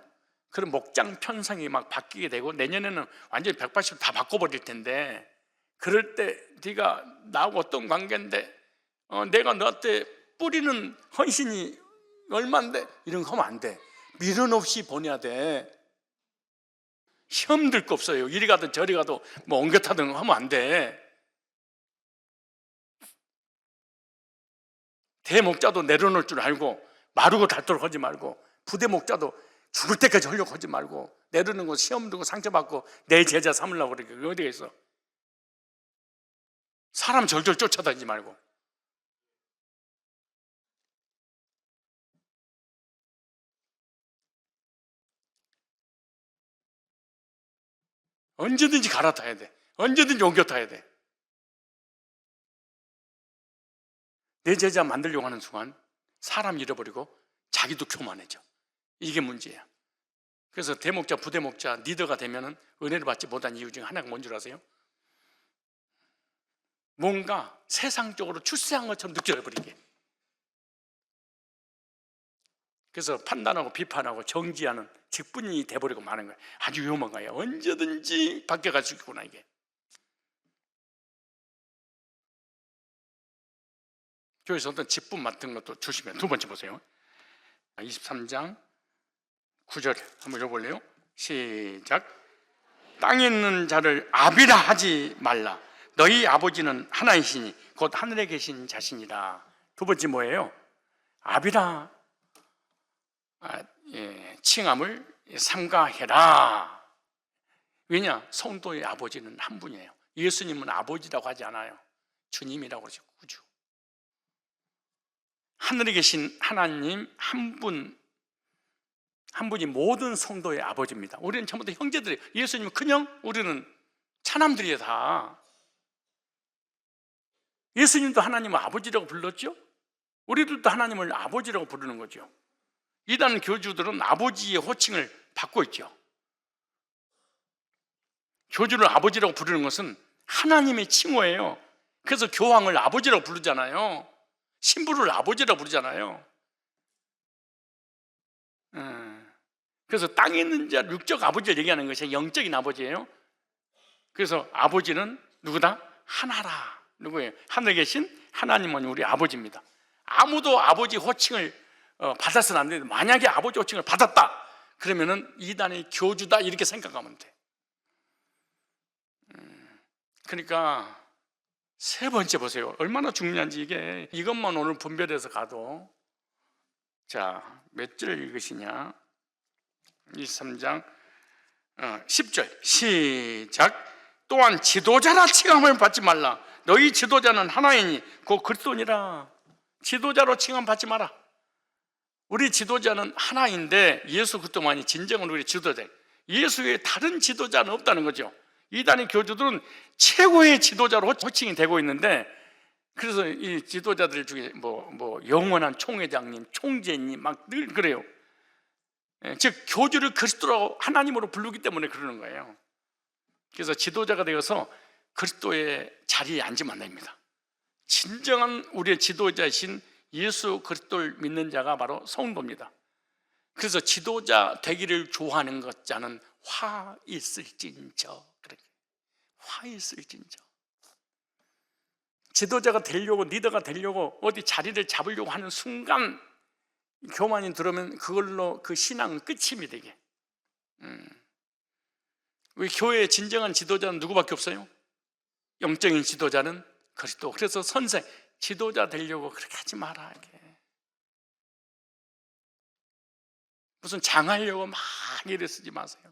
그럼 목장 편성이 막 바뀌게 되고 내년에는 완전히 180도 다 바꿔버릴 텐데, 그럴 때 네가 나하고 어떤 관계인데 내가 너한테 뿌리는 헌신이 얼마인데 이런 거 하면 안 돼. 미련 없이 보내야 돼. 시험 들 거 없어요. 이리 가든 저리 가도 뭐 옮겨 타든 하면 안 돼. 대목자도 내려놓을 줄 알고 마르고 닳도록 하지 말고, 부대목자도 죽을 때까지 하려고 하지 말고, 내려놓는 거 시험 들고 상처받고 내 제자 삼으려고 그러니까 그게 어디가 있어. 사람 절절 쫓아다니지 말고. 언제든지 갈아타야 돼. 언제든지 옮겨 타야 돼. 내 제자 만들려고 하는 순간 사람 잃어버리고 자기도 교만해져. 이게 문제야. 그래서 대목자, 부대목자, 리더가 되면은 은혜를 받지 못한 이유 중에 하나가 뭔 줄 아세요? 뭔가 세상적으로 출세한 것처럼 느껴버리게. 그래서 판단하고 비판하고 정지하는 직분이 돼버리고 마는 거예요. 아주 위험한 거예요. 언제든지 바뀌어갈 수 있구나 이게. 교회에서 어떤 직분 맡은 것도 조심해요. 두 번째 보세요. 23장 9절 한번 읽어볼래요? 시작. 땅에 있는 자를 아비라 하지 말라. 너희 아버지는 하나이시니 곧 하늘에 계신 자신이라. 두 번째 뭐예요? 아비라 칭함을 삼가해라. 왜냐? 성도의 아버지는 한 분이에요. 예수님은 아버지라고 하지 않아요. 주님이라고 그러죠. 구주. 하늘에 계신 하나님 한 분, 한 분이 모든 성도의 아버지입니다. 우리는 전부 다 형제들이에요. 예수님은 큰형, 우리는 차남들이에요. 다. 예수님도 하나님을 아버지라고 불렀죠. 우리들도 하나님을 아버지라고 부르는 거죠. 이단 교주들은 아버지의 호칭을 받고 있죠. 교주를 아버지라고 부르는 것은 하나님의 칭호예요. 그래서 교황을 아버지라고 부르잖아요. 신부를 아버지라고 부르잖아요. 그래서 땅에 있는 자 육적 아버지를 얘기하는 것이 영적인 아버지예요. 그래서 아버지는 누구다? 하나라. 누구예요? 하늘에 계신 하나님은 우리 아버지입니다. 아무도 아버지 호칭을 받아서는 안 되는데, 만약에 아버지 호칭을 받았다 그러면은 이단의 교주다 이렇게 생각하면 돼. 그러니까 세 번째 보세요. 얼마나 중요한지. 이것만 오늘 분별해서 가도, 자, 몇 절 읽으시냐? 23장 10절 시작. 또한 지도자라 칭함을 받지 말라. 너희 지도자는 하나이니 곧 그리스도니라. 지도자로 칭함 받지 마라. 우리 지도자는 하나인데 예수 그리스도만이 진정한 우리 지도자. 예수 외에 다른 지도자는 없다는 거죠. 이단의 교주들은 최고의 지도자로 호칭이 되고 있는데, 그래서 이 지도자들 중에 뭐 영원한 총회장님, 총재님 막 늘 그래요. 즉 교주를 그리스도라고 하나님으로 부르기 때문에 그러는 거예요. 그래서 지도자가 되어서 그리스도의 자리에 앉으면 안 됩니다. 진정한 우리의 지도자이신 예수 그리스도를 믿는 자가 바로 성도입니다. 그래서 지도자 되기를 좋아하는 것 자는 화 있을진저. 화 있을진저. 지도자가 되려고, 리더가 되려고 어디 자리를 잡으려고 하는 순간 교만이 들어오면 그걸로 그 신앙은 끝입니다. 이게. 우리 교회의 진정한 지도자는 누구밖에 없어요? 영적인 지도자는 그리스도. 그래서 선생, 지도자 되려고 그렇게 하지 마라. 이게. 무슨 장하려고 막 일을 쓰지 마세요.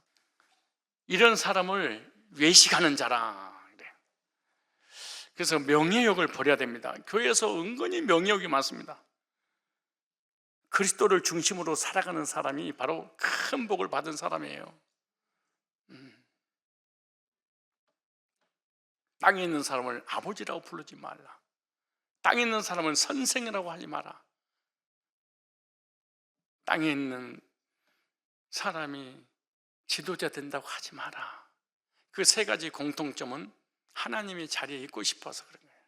이런 사람을 외식하는 자라. 그래서 명예욕을 버려야 됩니다. 교회에서 은근히 명예욕이 많습니다. 그리스도를 중심으로 살아가는 사람이 바로 큰 복을 받은 사람이에요. 땅에 있는 사람을 아버지라고 부르지 말라. 땅에 있는 사람은 선생이라고 하지 마라. 땅에 있는 사람이 지도자 된다고 하지 마라. 그 세 가지 공통점은 하나님의 자리에 있고 싶어서 그런 거예요.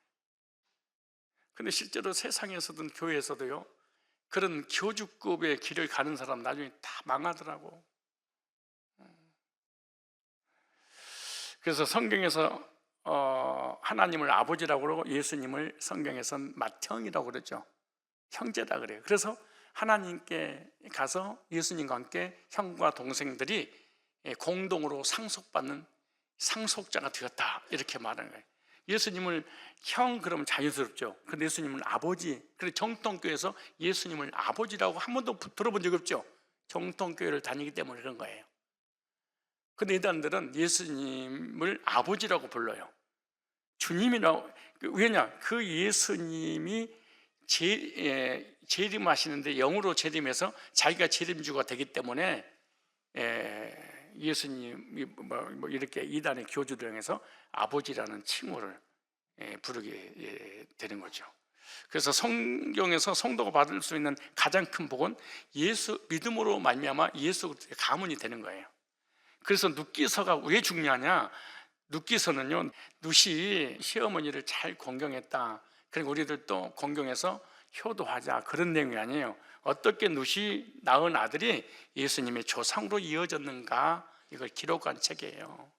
근데 실제로 세상에서든 교회에서도요, 그런 교주급의 길을 가는 사람 나중에 다 망하더라고. 그래서 성경에서 하나님을 아버지라고 그러고 예수님을 성경에서는 맏형이라고 그러죠. 형제라 그래요. 그래서 하나님께 가서 예수님과 함께 형과 동생들이 공동으로 상속받는 상속자가 되었다, 이렇게 말하는 거예요. 예수님을 형 그러면 자연스럽죠. 근데 예수님은 아버지. 그래서 정통교회에서 예수님을 아버지라고 한 번도 들어본 적이 없죠. 정통교회를 다니기 때문에 그런 거예요. 근데 이단들은 예수님을 아버지라고 불러요. 주님이라고. 왜냐? 그 예수님이 재림하시는데 영으로 재림해서 자기가 재림주가 되기 때문에 예수님이 이렇게 이단의 교주들 중에서 아버지라는 칭호를 부르게 되는 거죠. 그래서 성경에서 성도가 받을 수 있는 가장 큰 복은 예수 믿음으로 말미암아 예수 그리스도의 가문이 되는 거예요. 그래서 눕기서가 왜 중요하냐? 눕기서는요, 눕이 시어머니를 잘 공경했다. 그리고 우리들도 공경해서 효도하자, 그런 내용이 아니에요. 어떻게 눕이 낳은 아들이 예수님의 조상으로 이어졌는가, 이걸 기록한 책이에요.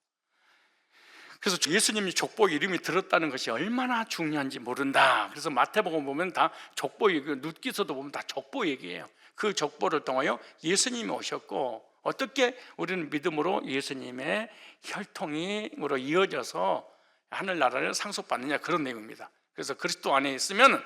그래서 예수님이 족보 이름이 들었다는 것이 얼마나 중요한지 모른다. 그래서 마태복음 보면 다 족보 얘기, 눕기서도 보면 다 족보 얘기예요. 그 족보를 통하여 예수님이 오셨고, 어떻게 우리는 믿음으로 예수님의 혈통으로 이어져서 하늘나라를 상속받느냐, 그런 내용입니다. 그래서 그리스도 안에 있으면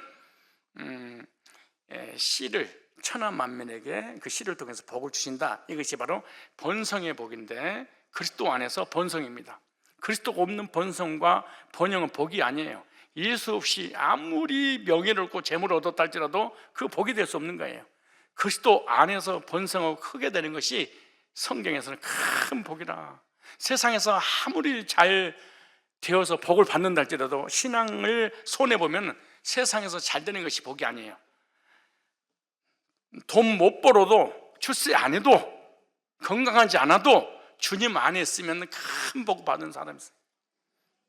씨를 천하 만민에게 그 씨를 통해서 복을 주신다. 이것이 바로 번성의 복인데, 그리스도 안에서 번성입니다. 그리스도가 없는 번성과 번영은 복이 아니에요. 예수 없이 아무리 명예를 얻고 재물을 얻었다 할지라도 그 복이 될 수 없는 거예요. 그리스도 안에서 번성하고 크게 되는 것이 성경에서는 큰 복이라. 세상에서 아무리 잘 되어서 복을 받는다 할지라도 신앙을 손해보면 세상에서 잘 되는 것이 복이 아니에요. 돈 못 벌어도, 출세 안 해도, 건강하지 않아도 주님 안에 있으면 큰 복 받은 사람이세요.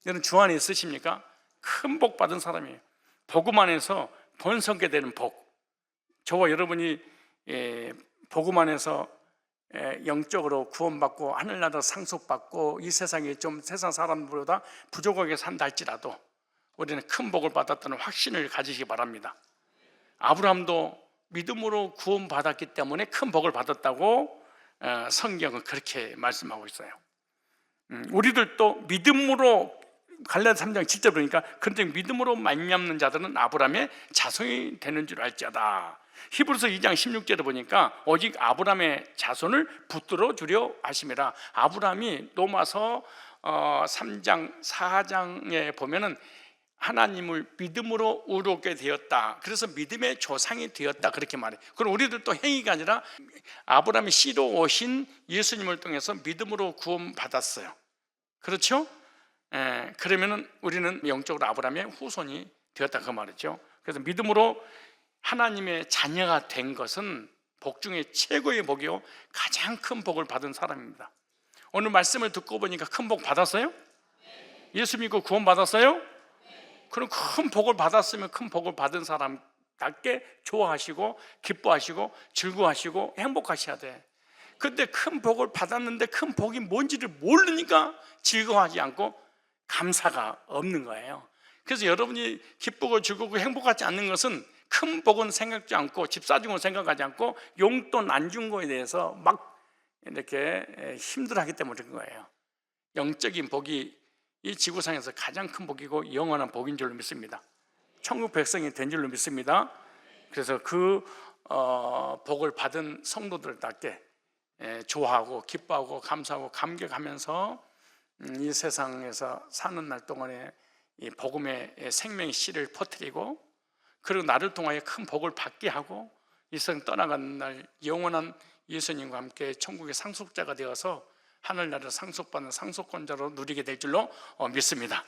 여러분 주 안에 있으십니까? 큰 복 받은 사람이에요. 복음 안에서 번성게 되는 복. 저와 여러분이 복음 안에서 영적으로 구원받고 하늘나라 상속받고 이 세상에 좀 세상 사람들보다 부족하게 산다 할지라도 우리는 큰 복을 받았다는 확신을 가지시기 바랍니다. 아브라함도 믿음으로 구원받았기 때문에 큰 복을 받았다고 성경은 그렇게 말씀하고 있어요. 우리들도 믿음으로 갈라디아 3장 7절 보니까 그런데 믿음으로 말미암는 자들은 아브라함의 자손이 되는 줄 알지어다. 히브리서 2장 16절에 보니까 오직 아브라함의 자손을 붙들어 주려 하심이라. 아브라함이 로마서 3장 4장에 보면은 하나님을 믿음으로 의롭게 되었다. 그래서 믿음의 조상이 되었다 그렇게 말해요. 그럼 우리들도 행위가 아니라 아브라함의 씨로 오신 예수님을 통해서 믿음으로 구원받았어요. 그렇죠? 그러면은 우리는 영적으로 아브라함의 후손이 되었다 그 말이죠. 그래서 믿음으로 하나님의 자녀가 된 것은 복 중에 최고의 복이요 가장 큰 복을 받은 사람입니다. 오늘 말씀을 듣고 보니까 큰 복 받았어요? 예수 믿고 구원 받았어요? 그럼 큰 복을 받았으면 큰 복을 받은 사람답게 좋아하시고 기뻐하시고 즐거워하시고 행복하셔야 돼. 근데 큰 복을 받았는데 큰 복이 뭔지를 모르니까 즐거워하지 않고 감사가 없는 거예요. 그래서 여러분이 기쁘고 즐겁고 행복하지 않는 것은 큰 복은 생각지 않고 집 사준 건 생각하지 않고 용돈 안 준 거에 대해서 막 이렇게 힘들어하기 때문에 그런 거예요. 영적인 복이 이 지구상에서 가장 큰 복이고 영원한 복인 줄로 믿습니다. 천국 백성이 된 줄로 믿습니다. 그래서 그 복을 받은 성도들답게 좋아하고 기뻐하고 감사하고 감격하면서 이 세상에서 사는 날 동안에 이 복음의 생명의 씨를 퍼뜨리고 그리고 나를 통하여 큰 복을 받게 하고 이 세상 떠나가는 날 영원한 예수님과 함께 천국의 상속자가 되어서 하늘나라를 상속받는 상속권자로 누리게 될 줄로 믿습니다.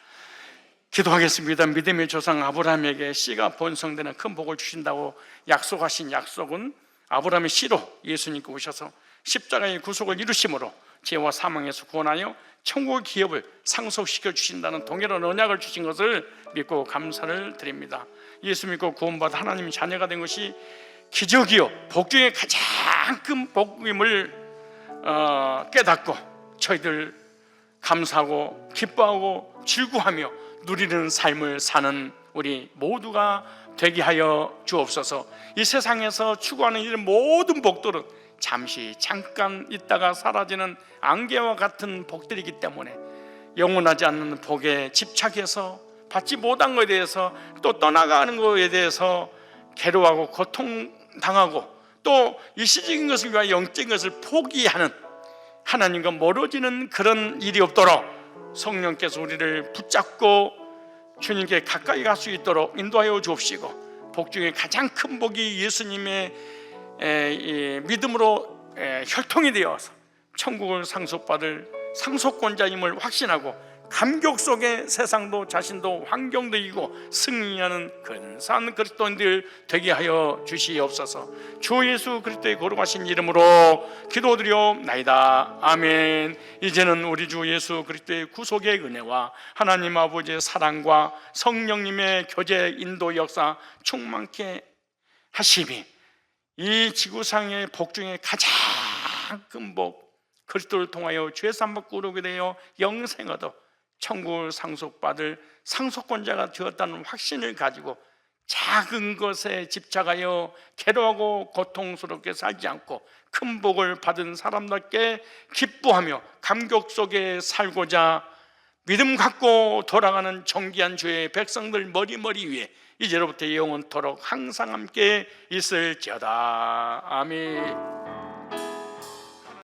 기도하겠습니다. 믿음의 조상 아브라함에게 씨가 번성되는 큰 복을 주신다고 약속하신 약속은 아브라함의 씨로 예수님께 오셔서 십자가의 구속을 이루심으로 죄와 사망에서 구원하여 천국의 기업을 상속시켜 주신다는 동일한 언약을 주신 것을 믿고 감사를 드립니다. 예수 믿고 구원받아 하나님의 자녀가 된 것이 기적이요 복 중에 가장 큰 복임을 깨닫고 저희들 감사하고 기뻐하고 즐거워하며 누리는 삶을 사는 우리 모두가 되게 하여 주옵소서. 이 세상에서 추구하는 이런 모든 복들은 잠시 잠깐 있다가 사라지는 안개와 같은 복들이기 때문에 영원하지 않는 복에 집착해서 받지 못한 것에 대해서 또 떠나가는 것에 대해서 괴로워하고 고통당하고 또 일시적인 것을 위하여 영적인 것을 포기하는 하나님과 멀어지는 그런 일이 없도록 성령께서 우리를 붙잡고 주님께 가까이 갈 수 있도록 인도하여 주옵시고 복 중에 가장 큰 복이 예수님의 믿음으로 혈통이 되어서 천국을 상속받을 상속권자임을 확신하고 감격 속에 세상도 자신도 환경도 이기고 승리하는 근사한 그리스도인들 되게 하여 주시옵소서. 주 예수 그리스도의 거룩하신 이름으로 기도드리옵나이다. 아멘. 이제는 우리 주 예수 그리스도의 구속의 은혜와 하나님 아버지의 사랑과 성령님의 교제 인도 역사 충만케 하심이 이 지구상의 복 중에 가장 큰 복 그리스도를 통하여 죄사함받고 오르게 되어 영생 얻어 천국을 상속받을 상속권자가 되었다는 확신을 가지고 작은 것에 집착하여 괴로워하고 고통스럽게 살지 않고 큰 복을 받은 사람답게 기뻐하며 감격 속에 살고자 믿음 갖고 돌아가는 정기한 주의 백성들 머리 위에 이제로부터 영원토록 항상 함께 있을지어다. 아멘.